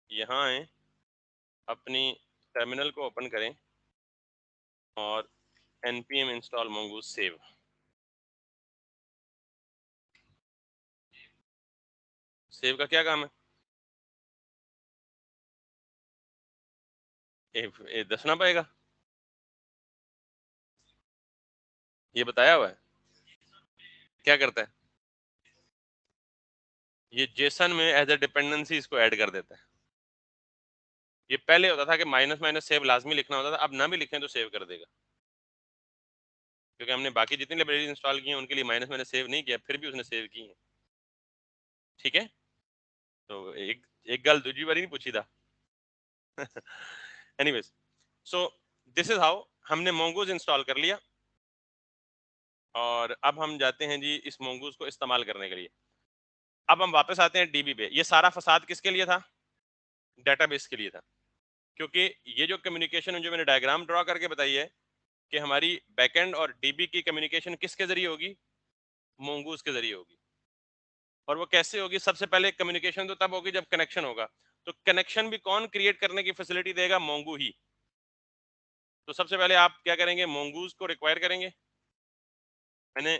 यहाँ आए, अपनी टर्मिनल को ओपन करें और npm install mongoose save. Save का क्या काम है? ये दसना पड़ेगा, ये बताया हुआ है। क्या करता है? ये जेसन में एज ए डिपेंडेंसी इसको ऐड कर देता है। ये पहले होता था कि माइनस माइनस सेव लाजमी लिखना होता था, अब ना भी लिखें तो सेव कर देगा, क्योंकि हमने बाकी जितनी लाइब्रेरी इंस्टॉल की हैं उनके लिए माइनस मैंने सेव नहीं किया, फिर भी उसने सेव की है। ठीक है, तो एक एक गल दूसरी बारी नहीं पूछी था। Anyways, so this is how हमने मोंगूज इंस्टॉल कर लिया, और अब हम जाते हैं जी इस मोंगूज को इस्तेमाल करने के लिए। अब हम वापस आते हैं डीबी पे। ये सारा फसाद किसके लिए था? डेटाबेस के लिए था, क्योंकि ये जो कम्युनिकेशन जो मैंने डायग्राम ड्रॉ करके बताई है कि हमारी बैकएंड और डीबी की कम्युनिकेशन किसके जरिए होगी? मोंगूज के जरिए होगी। और वो कैसे होगी? सबसे पहले कम्युनिकेशन तो तब होगी जब कनेक्शन होगा। तो कनेक्शन भी कौन क्रिएट करने की फैसिलिटी देगा? मोंगू ही। तो सबसे पहले आप क्या करेंगे? मोंगूज को रिक्वायर करेंगे। मैंने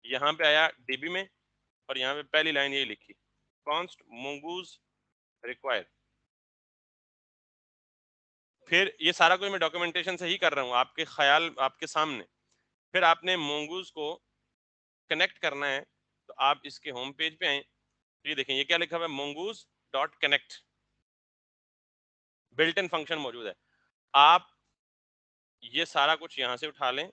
यहाँ पे आया डीबी में, और यहाँ पे पहली लाइन यही लिखी, कॉन्स्ट मोंगूज रिक्वायर। फिर ये सारा कुछ मैं डॉक्यूमेंटेशन से ही कर रहा हूँ, आपके ख्याल आपके सामने। फिर आपने मोंगूज को कनेक्ट करना है, तो आप इसके होम पेज पे आए, तो ये देखें ये क्या लिखा हुआ है? Mongoose dot connect. Built in function मौजूद है। आप ये सारा कुछ यहाँ से उठा लें,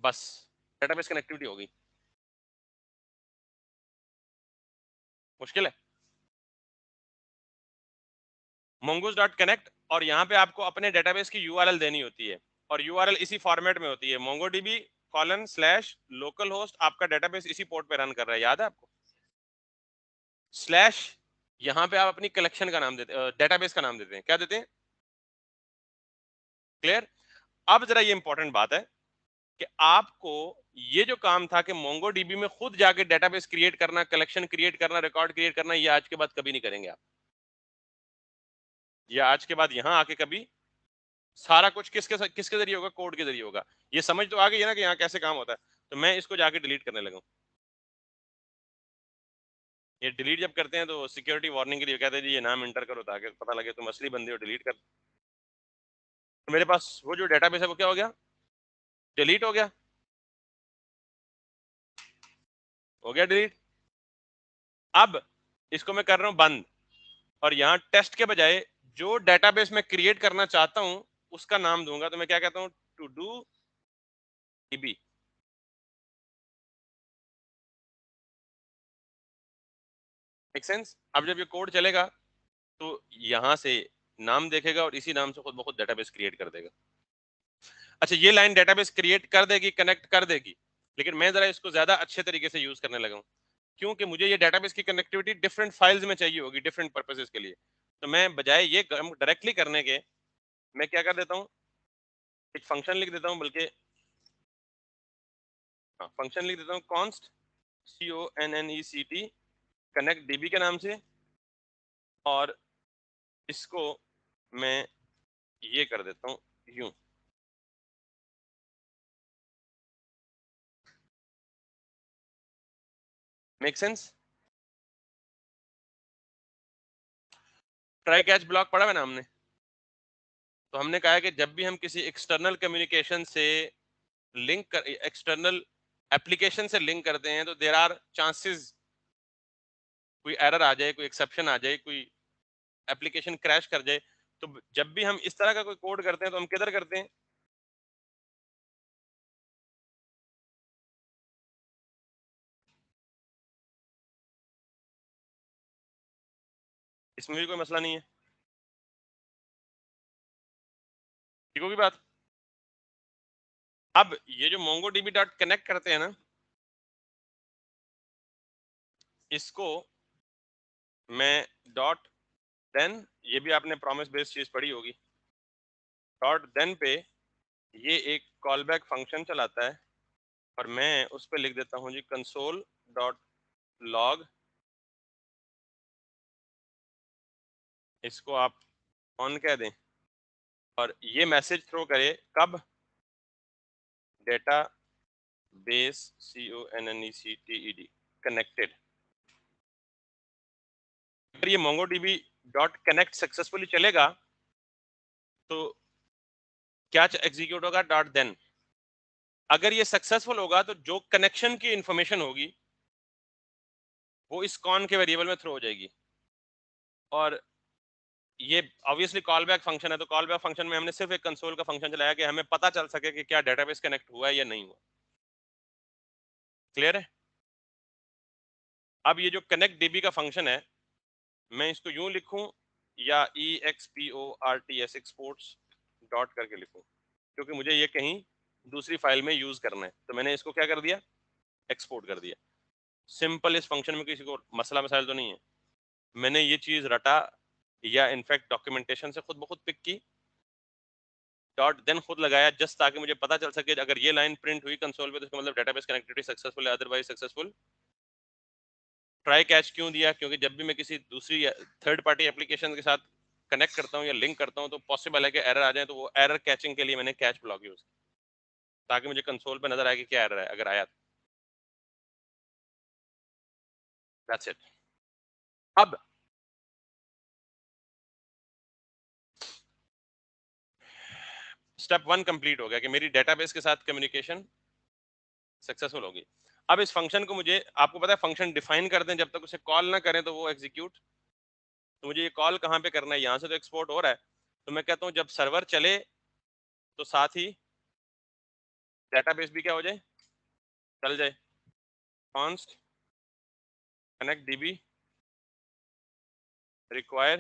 बस डेटाबेस कनेक्टिविटी होगी, मुश्किल है। mongoose डॉट कनेक्ट, और यहाँ पे आपको अपने डेटाबेस की यूआरएल देनी होती है, और यूआरएल इसी फॉर्मेट में होती है, mongodb :localhost, आपका डेटाबेस इसी पोर्ट पे रन कर रहा है, याद है आपको? स्लैश, यहाँ पे आप अपनी कलेक्शन का नाम देते हैं, डेटाबेस का नाम देते हैं, क्या देते हैं? क्लियर? अब जरा ये इंपॉर्टेंट बात है कि आपको ये जो काम था कि MongoDB में खुद जाके डेटाबेस क्रिएट करना, कलेक्शन क्रिएट करना, रिकॉर्ड क्रिएट करना, ये आज के बाद कभी नहीं करेंगे आप। या आज के बाद यहाँ आके कभी सारा कुछ किसके जरिए होगा? कोड के जरिए होगा। ये समझ तो आ गई है ना कि यहाँ कैसे काम होता है। तो मैं इसको जाके डिलीट करने लगा। ये डिलीट जब करते हैं तो सिक्योरिटी वार्निंग के लिए कहते हैं जी ये नाम एंटर करो ताकि पता लगे तुम असली बंदे हो, डिलीट कर। तो मेरे पास वो जो डेटाबेस है वो क्या हो गया? डिलीट हो गया। हो गया डिलीट। अब इसको मैं कर रहा हूं बंद, और यहाँ टेस्ट के बजाय जो डेटाबेस मैं क्रिएट करना चाहता हूं उसका नाम दूंगा। तो मैं क्या कहता हूं? Todo DB. Make sense? अब जब ये कोड चलेगा तो यहां से नाम देखेगा और इसी नाम से खुद ब खुद डेटाबेस क्रिएट कर देगा। अच्छा, ये लाइन डेटाबेस क्रिएट कर देगी, कनेक्ट कर देगी, लेकिन मैं जरा इसको ज्यादा अच्छे तरीके से यूज करने लगा हूं, क्योंकि मुझे ये डेटाबेस की कनेक्टिविटी डिफरेंट फाइल्स में चाहिए होगी, डिफरेंट पर्पसेस के लिए। तो मैं बजाय ये डायरेक्टली करने के, मैं क्या कर देता हूँ, एक फंक्शन लिख देता हूँ, बल्कि हाँ, फंक्शन लिख देता हूँ कॉन्स्ट CONNECT कनेक्ट डीबी के नाम से, और इसको मैं ये कर देता हूँ यूं। Make sense? Try catch block पढ़ा है ना हमने? तो हमने कहा है कि जब भी हम किसी एक्सटर्नल कम्युनिकेशन से लिंक कर, एक्सटर्नल एप्लीकेशन से लिंक करते हैं, तो देर आर चांसेस कोई एरर आ जाए, कोई एक्सेप्शन आ जाए, कोई एप्लीकेशन क्रैश कर जाए। तो जब भी हम इस तरह का कोई कोड करते हैं तो हम किधर करते हैं? इसमें भी कोई मसला नहीं है, ठीक होगी बात। अब ये जो mongodb डॉट कनेक्ट करते हैं ना, इसको मैं डॉट देन, ये भी आपने प्रॉमिस बेस्ड चीज पढ़ी होगी, डॉट देन पे ये एक कॉल बैक फंक्शन चलाता है, और मैं उस पर लिख देता हूँ जी कंसोल डॉट लॉग। इसको आप ऑन कह दें, और ये मैसेज थ्रो करे कब? Data base CONNECTED connected. अगर ये MongoDB डॉट कनेक्ट सक्सेसफुली चलेगा तो क्या एग्जीक्यूट होगा? Dot then. अगर ये सक्सेसफुल होगा तो जो कनेक्शन की इंफॉर्मेशन होगी वो इस कॉन के वेरिएबल में थ्रो हो जाएगी, और ये ऑब्वियसली कॉल बैक फंक्शन है, तो कॉल बैक फंक्शन में हमने सिर्फ एक कंसोल का फंक्शन चलाया कि हमें पता चल सके कि क्या डेटाबेस कनेक्ट हुआ है या नहीं हुआ। क्लियर है? अब ये जो कनेक्ट डीबी का फंक्शन है, मैं इसको यूं लिखूं या EXPORTS एक्सपोर्ट्स डॉट करके लिखूं, क्योंकि मुझे ये कहीं दूसरी फाइल में यूज करना है, तो मैंने इसको क्या कर दिया? एक्सपोर्ट कर दिया। सिंपल, इस फंक्शन में किसी को मसला मसाइल तो नहीं है। मैंने ये चीज रटा, या इनफैक्ट डॉक्यूमेंटेशन से खुद ब खुद पिक की, डॉट देन खुद लगाया, जस्ट ताकि मुझे पता चल सके अगर ये लाइन प्रिंट हुई कंसोल पे तो इसका मतलब डेटाबेस कनेक्टिविटी सक्सेसफुल है, अदरवाइज सक्सेसफुल। ट्राई कैच क्यों दिया? क्योंकि जब भी मैं किसी दूसरी थर्ड पार्टी एप्लीकेशन के साथ कनेक्ट करता हूँ या लिंक करता हूँ तो पॉसिबल है कि एरर आ जाए, तो वो एरर कैचिंग के लिए मैंने कैच ब्लॉक यूज, ताकि मुझे कंसोल पे नजर आए कि क्या एरर है, अगर आया। That's it. अब स्टेप 1 कंप्लीट हो गया कि मेरी डेटाबेस के साथ कम्युनिकेशन सक्सेसफुल होगी। अब इस फंक्शन को मुझे, आपको पता है फंक्शन डिफाइन कर दें, जब तक उसे कॉल ना करें तो वो एग्जीक्यूट। तो मुझे ये कॉल कहाँ पे करना है? यहाँ से तो एक्सपोर्ट हो रहा है, तो मैं कहता हूँ जब सर्वर चले तो साथ ही डेटाबेस भी क्या हो जाए? चल जाए। const connect db require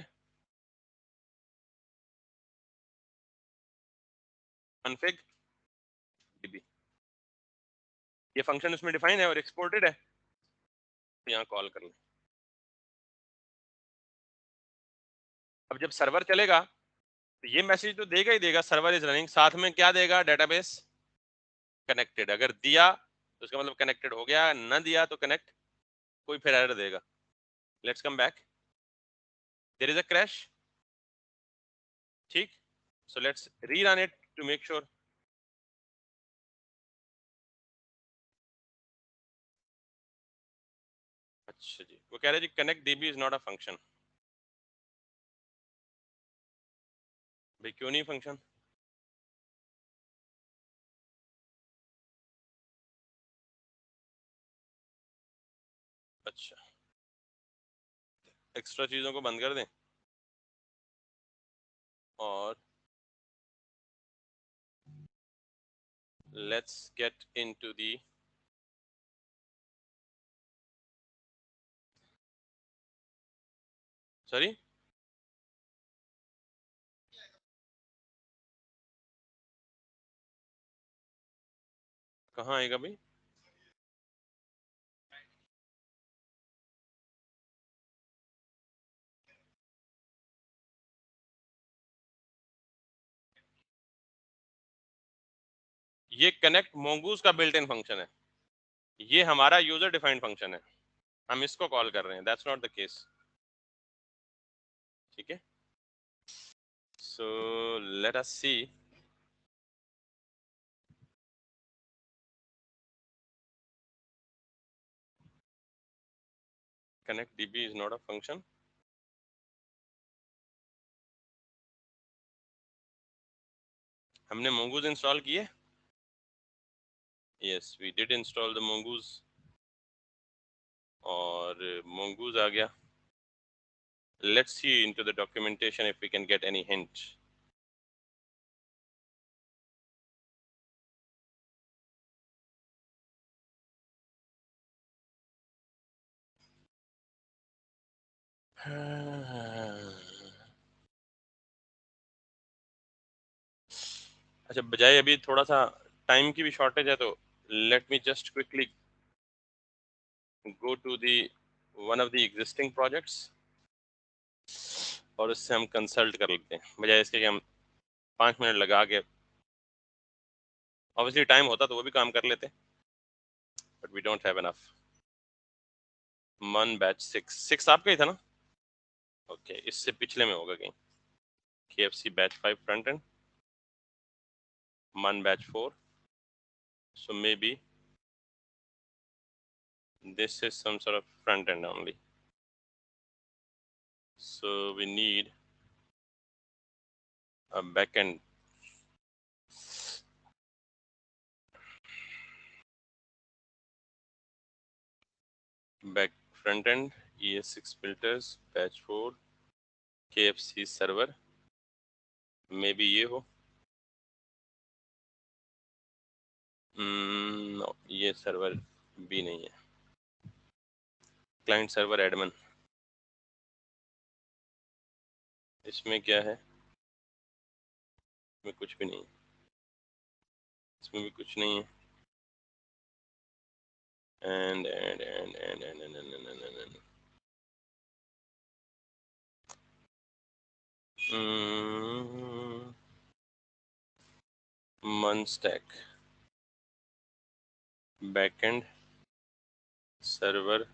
config db। ये फंक्शन उसमें डिफाइन है और एक्सपोर्टेड है, तो यहाँ कॉल कर लें। अब जब सर्वर चलेगा तो ये मैसेज तो देगा ही देगा, सर्वर इज रनिंग, साथ में क्या देगा, डेटाबेस कनेक्टेड। अगर दिया तो उसका मतलब कनेक्टेड हो गया, ना दिया तो कनेक्ट, कोई फिर एरर देगा। Let's come back, there is a crash, ठीक। So let's rerun it to make sure. अच्छा जी, वो कह रहे जी connect DB is not a function. भाई क्यों नहीं फंक्शन? अच्छा, एक्स्ट्रा चीजों को बंद कर दें और let's get into the, sorry कहाँ आएगा भाई? ये कनेक्ट मोंगूज का बिल्ट इन फंक्शन है, ये हमारा यूजर डिफाइंड फंक्शन है, हम इसको कॉल कर रहे हैं, दैट्स नॉट द केस। ठीक है, so let us see. Connect DB is not a function. हमने मोंगूज इंस्टॉल किए, yes we did install the Mongoose, और मोंगूज आ गया। Let's see into the documentation if we can get any hint. अच्छा, बजाय अभी थोड़ा सा टाइम की भी शॉर्टेज है, तो let me just quickly go to the one of the existing projects और उससे हम कंसल्ट कर लेते हैं, बजाय इसके कि हम 5 मिनट लगा के, ऑब्वियसली टाइम होता तो वो भी काम कर लेते, but we don't have enough. मन बैच 6 आपका ही था ना? ओके, इससे पिछले में होगा कहीं, KFC बैच 5 फ्रंट एंड, मन batch 4, so maybe this is some sort of front end only, so we need a back end. Back front end ES6 filters batch 4 KFC server, maybe ये हो, no, ये server भी नहीं है। Client server admin, इसमें क्या है? इसमें कुछ भी नहीं है, इसमें भी कुछ नहीं है, and Munstack backend server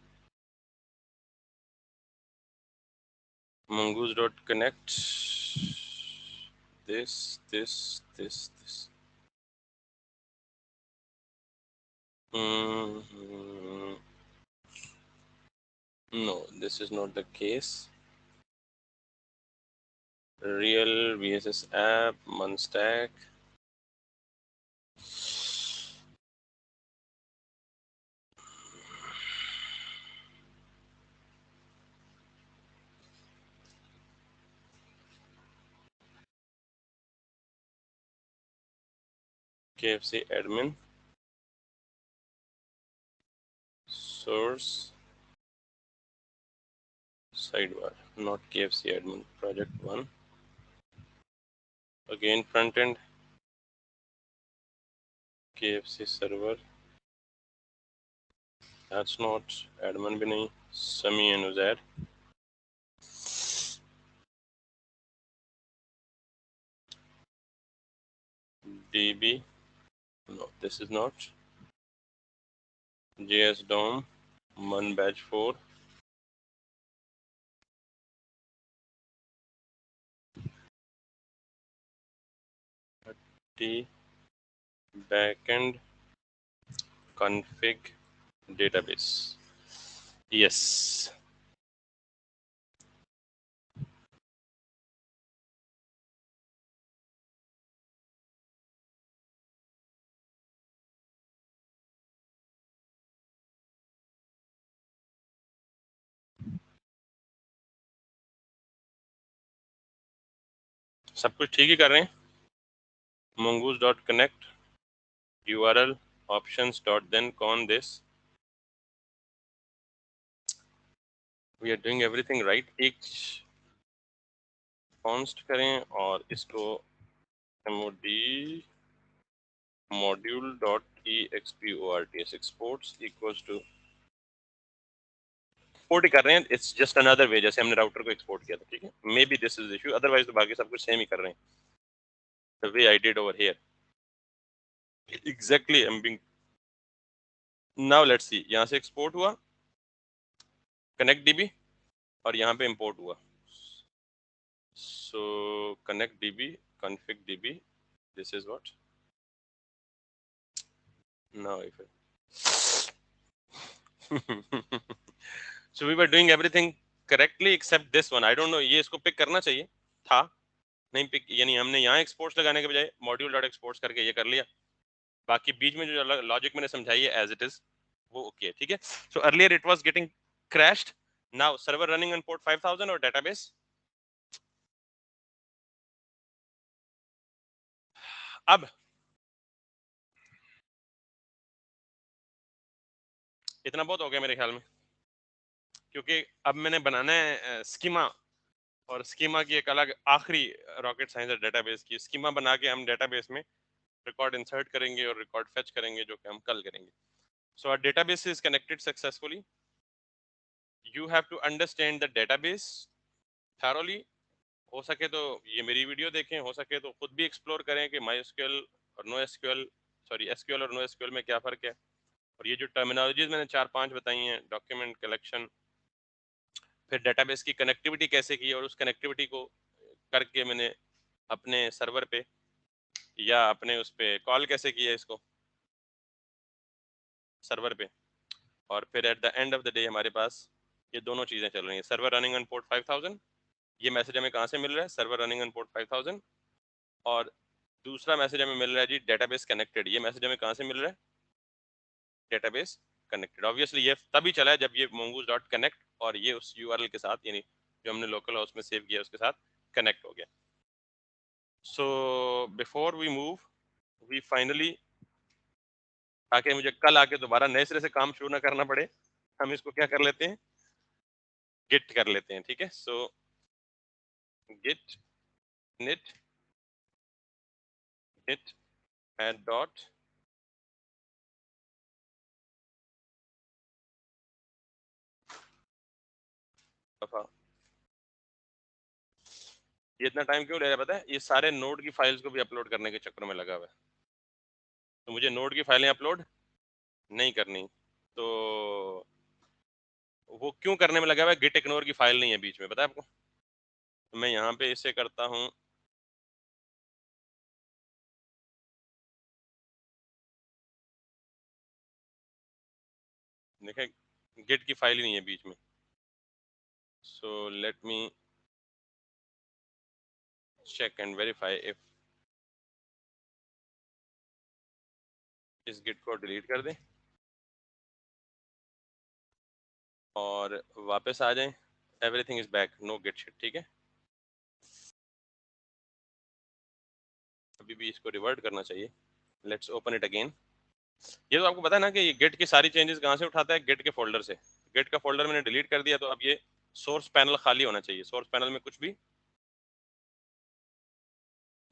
mongoose.connect, this. Mm, no, this is not the case. Real VSS app, Munstack. KFC admin. source sidebar, not KFC admin, project 1. Again front end, KFC server, that's not admin भी नहीं, Sami and Uzair. DB, no, this is not. JS DOM, Mun batch 4. T backend config database. Yes. सब कुछ ठीक ही कर रहे हैं. mongoose.connect URL options dot then con this. We are doing everything right. एक const करें और इसको mod module dot exports exports equals to export ही कर रहे हैं. इट्स जस्ट अनदर वे, जैसे हमने राउटर को एक्सपोर्ट किया था. ठीक है, may be this is issue, otherwise तो बाकी सब कुछ सेम ही कर रहे हैं. The way I did over here exactly. I am being now. Let's see, यहाँ से एक्सपोर्ट हुआ कनेक्ट डीबी और यहाँ पे इंपोर्ट हुआ. सो connect dB config db, this is what now if so we were doing everything correctly except this one. I don't know, ये इसको pick करना चाहिए था, नहीं पिक, यानी हमने यहाँ एक्सपोर्ट्स लगाने के बजाय मॉड्यूल डॉट एक्सपोर्ट्स करके ये कर लिया. बाकी बीच में जो लॉजिक मैंने समझाई है एज इट इज वो ओके. ठीक है. So earlier it was getting crashed. Now server running on port 5000 or database. अब इतना बहुत हो गया मेरे ख्याल में, क्योंकि अब मैंने बनाना है स्कीमा, और स्कीमा की एक अलग आखिरी रॉकेट साइंस है डेटाबेस की. स्कीमा बना के हम डेटाबेस में रिकॉर्ड इंसर्ट करेंगे और रिकॉर्ड फेच करेंगे, जो कि हम कल करेंगे. So our database is connected successfully. You have to understand the database thoroughly. हो सके तो ये मेरी वीडियो देखें, हो सके तो खुद भी एक्सप्लोर करें कि माई एसक्यूएल और नो एसक्यूएल, सॉरी एसक्यूएल और नो एसक्यूएल में क्या फ़र्क है. और ये जो टर्मिनोलॉजीज मैंने 4-5 बताई हैं, डॉक्यूमेंट कलेक्शन, फिर डेटाबेस की कनेक्टिविटी कैसे की, और उस कनेक्टिविटी को करके मैंने अपने सर्वर पे या अपने उस पे कॉल कैसे किया इसको सर्वर पे. और फिर at the end of the day हमारे पास ये दोनों चीज़ें चल रही हैं. सर्वर रनिंग ऑन पोर्ट 5000, ये मैसेज हमें कहाँ से मिल रहा है, सर्वर रनिंग ऑन पोर्ट 5000. और दूसरा मैसेज हमें मिल रहा है जी डेटाबेस कनेक्टेड. ये मैसेज हमें कहाँ से मिल रहा है, डेटाबेस कनेक्टेड. ऑब्वियसली ये तभी चला है जब ये mongoose डॉट कनेक्ट और ये उस यूआरएल के साथ, यानी जो हमने लोकल हाउस में सेव किया उसके साथ कनेक्ट हो गया. So before we move, we finally, ताकि मुझे कल आके दोबारा नए सिरे से काम शुरू ना करना पड़े, हम इसको क्या कर लेते हैं, गिट कर लेते हैं. ठीक है. So git init init add dot दफा. ये इतना टाइम क्यों ले रहा है पता है, ये सारे नोड की फाइल्स को भी अपलोड करने के चक्कर में लगा हुआ है. तो मुझे नोड की फाइलें अपलोड नहीं करनी, तो वो क्यों करने में लगा हुआ है, गिट इग्नोर की फाइल नहीं है बीच में, पता है आपको. तो मैं यहाँ पे इसे करता हूँ, देखें गिट की फाइल ही नहीं है बीच में. So let me check and verify if इस गिट को डिलीट कर दें और वापस आ जाएं. Everything is back, no git shit. ठीक है. अभी भी इसको रिवर्ट करना चाहिए. Let's open it again. ये तो आपको पता है ना कि ये गेट की सारी चेंजेस कहाँ से उठाता है, गेट के फोल्डर से। गेट का फोल्डर मैंने डिलीट कर दिया, तो अब ये सोर्स पैनल खाली होना चाहिए, सोर्स पैनल में कुछ भी,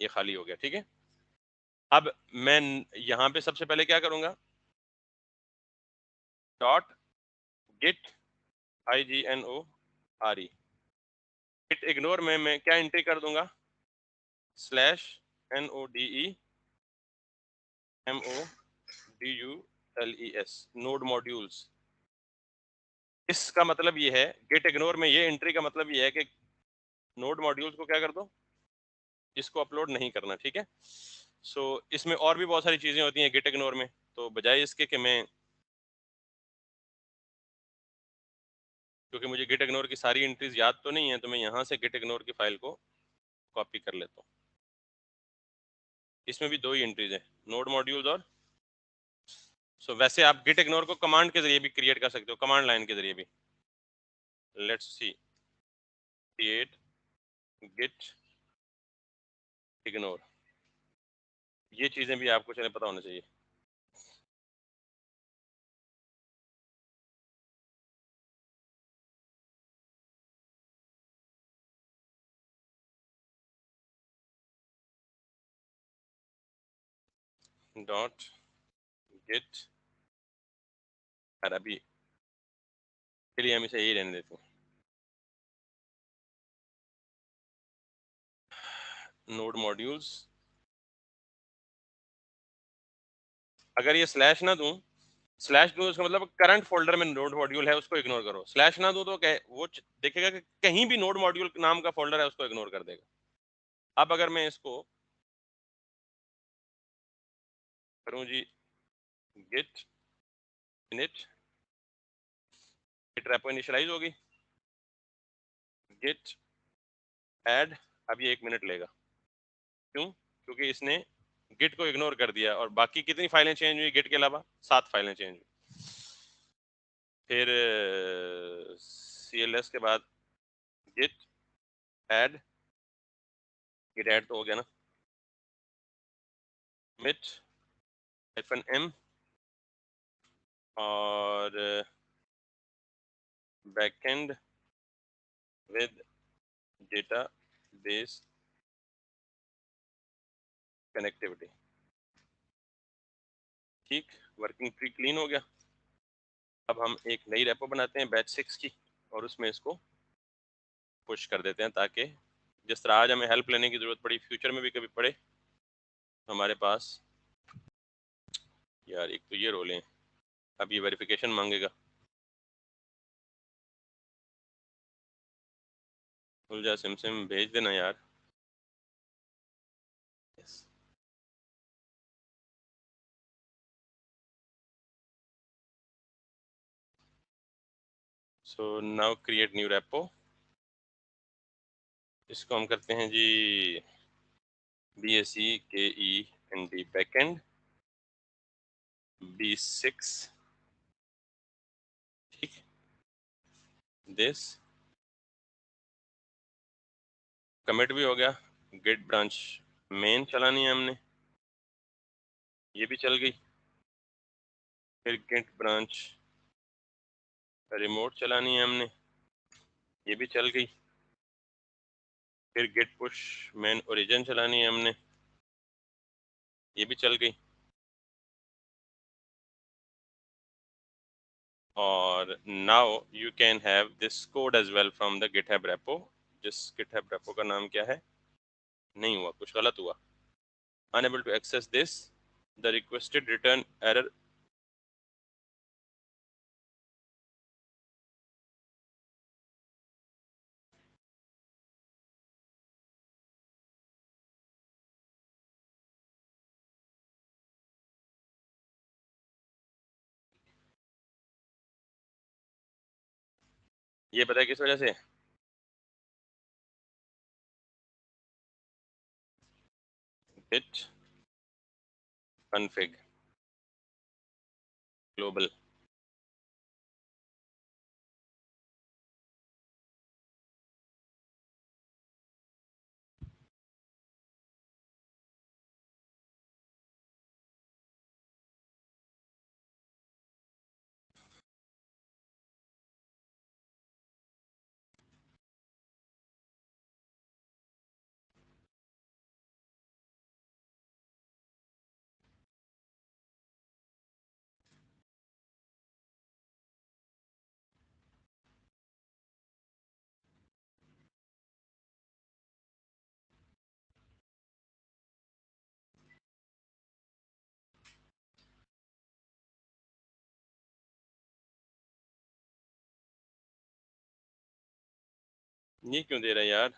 ये खाली हो गया, ठीक है। अब मैं यहाँ पे सबसे पहले क्या करूंगा, dot git IGNORE, git ignore में मैं क्या एंट्री कर दूंगा, /NODEMODULES, नोड मॉड्यूल्स। इसका मतलब ये है, गेट इग्नोर में ये एंट्री का मतलब ये है कि नोड मॉड्यूल्स को क्या कर दो, इसको अपलोड नहीं करना, ठीक है। सो इसमें और भी बहुत सारी चीजें होती हैं गेट इग्नोर में, तो बजाय इसके कि मैं, क्योंकि मुझे गेट इग्नोर की सारी एंट्रीज याद तो नहीं है, तो मैं यहाँ से गेट इग्नोर की फाइल को कॉपी कर लेता हूँ। इसमें भी दो ही एंट्रीज है, नोड मॉड्यूल्स और वैसे आप गिट इग्नोर को कमांड के जरिए भी क्रिएट कर सकते हो, कमांड लाइन के जरिए भी। Let's see, create git ignore, ये चीजें भी आपको चले पता होना चाहिए। डॉट गिट, अभी के लिए हम इसे यही रहने देते हैं, नोड मॉड्यूल्स। अगर ये स्लैश ना दूं, स्लैश दूं उसका मतलब करंट फोल्डर में नोड मॉड्यूल है उसको इग्नोर करो, स्लैश ना दूं तो वो देखेगा कि कहीं भी नोड मॉड्यूल नाम का फोल्डर है उसको इग्नोर कर देगा। अब अगर मैं इसको करूं जी, git init, git repo initialize होगी, गिट ऐड, अब ये 1 मिनट लेगा, क्यों, क्योंकि इसने गिट को इग्नोर कर दिया, और बाकी कितनी फाइलें चेंज हुई गिट के अलावा, 7 फाइलें चेंज हुई। फिर CLS के बाद गिट ऐड, गिट ऐड तो हो गया ना, मिट -m, और backend with data base connectivity, ठीक, वर्किंग ट्री क्लीन हो गया। अब हम एक नई रेपो बनाते हैं बैच 6 की, और उसमें इसको पुश कर देते हैं, ताकि जिस तरह आज हमें हेल्प लेने की जरूरत पड़ी, फ्यूचर में भी कभी पड़े, हमारे पास, यार एक तो ये रोल है, अब ये वेरिफिकेशन मांगेगा, उलझा सिम सिम भेज देना यार। yes. So now create new repo, इसको हम करते हैं जी BACKEND बैकएंड B6, ठीक, दिस कमिट भी हो गया, गिट ब्रांच मेन चलानी है हमने, ये भी चल गई। फिर गिट ब्रांच रिमोट चलानी है हमने, ये भी चल गई। फिर गिट पुश मेन ओरिजिन चलानी है हमने, ये भी चल गई। और now you can have this code as well from the GitHub repo, जिस गिटहब रेपो का नाम क्या है, नहीं हुआ, कुछ गलत हुआ, unable to access this, the requested return error, ये पता है किस वजह से, git config global, ये क्यों दे रहा है यार?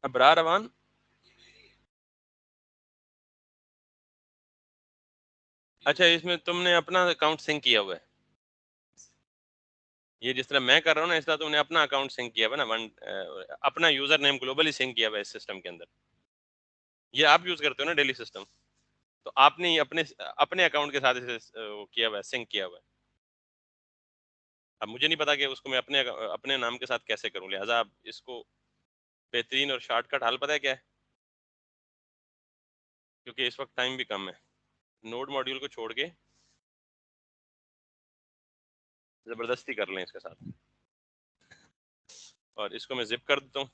अबरार अवान, अच्छा इसमें तुमने अपना अकाउंट सिंक किया हुआ है। ये जिस तरह मैं कर रहा हूँ ना, इस तरह तुमने अपना अकाउंट सिंक किया हुआ है ना, अपना यूजर नेम ग्लोबली सिंक किया हुआ है इस सिस्टम के अंदर। ये आप यूज करते हो ना डेली सिस्टम, तो आपने ही अपने अपने अकाउंट के साथ इसे वो किया हुआ है, सिंक किया हुआ है। अब मुझे नहीं पता कि उसको मैं अपने नाम के साथ कैसे करूं, लिहाजा आप इसको बेहतरीन और शॉर्टकट हल पता है क्या है? क्योंकि इस वक्त टाइम भी कम है, नोड मॉड्यूल को छोड़ के जबरदस्ती कर लें इसके साथ, और इसको मैं जिप कर देता हूँ।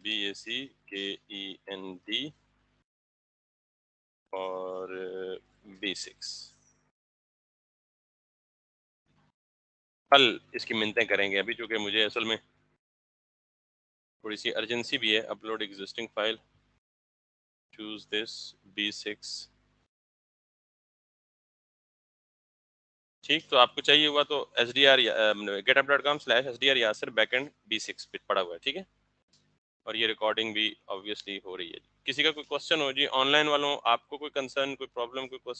BACKEND और B6, कल इसकी मिन्नतें करेंगे। अभी चूंकि मुझे असल में थोड़ी सी अर्जेंसी भी है। Upload existing file, choose this B6। ठीक, तो आपको चाहिए हुआ तो SDR getup.com/SDR Yasir backend B6 पे पड़ा हुआ है, ठीक है। और ये रिकॉर्डिंग भी ऑब्वियसली हो रही है। किसी का कोई क्वेश्चन हो जी ऑनलाइन वालों, आपको कोई कंसर्न, कोई प्रॉब्लम, कोई क्वेश्चन?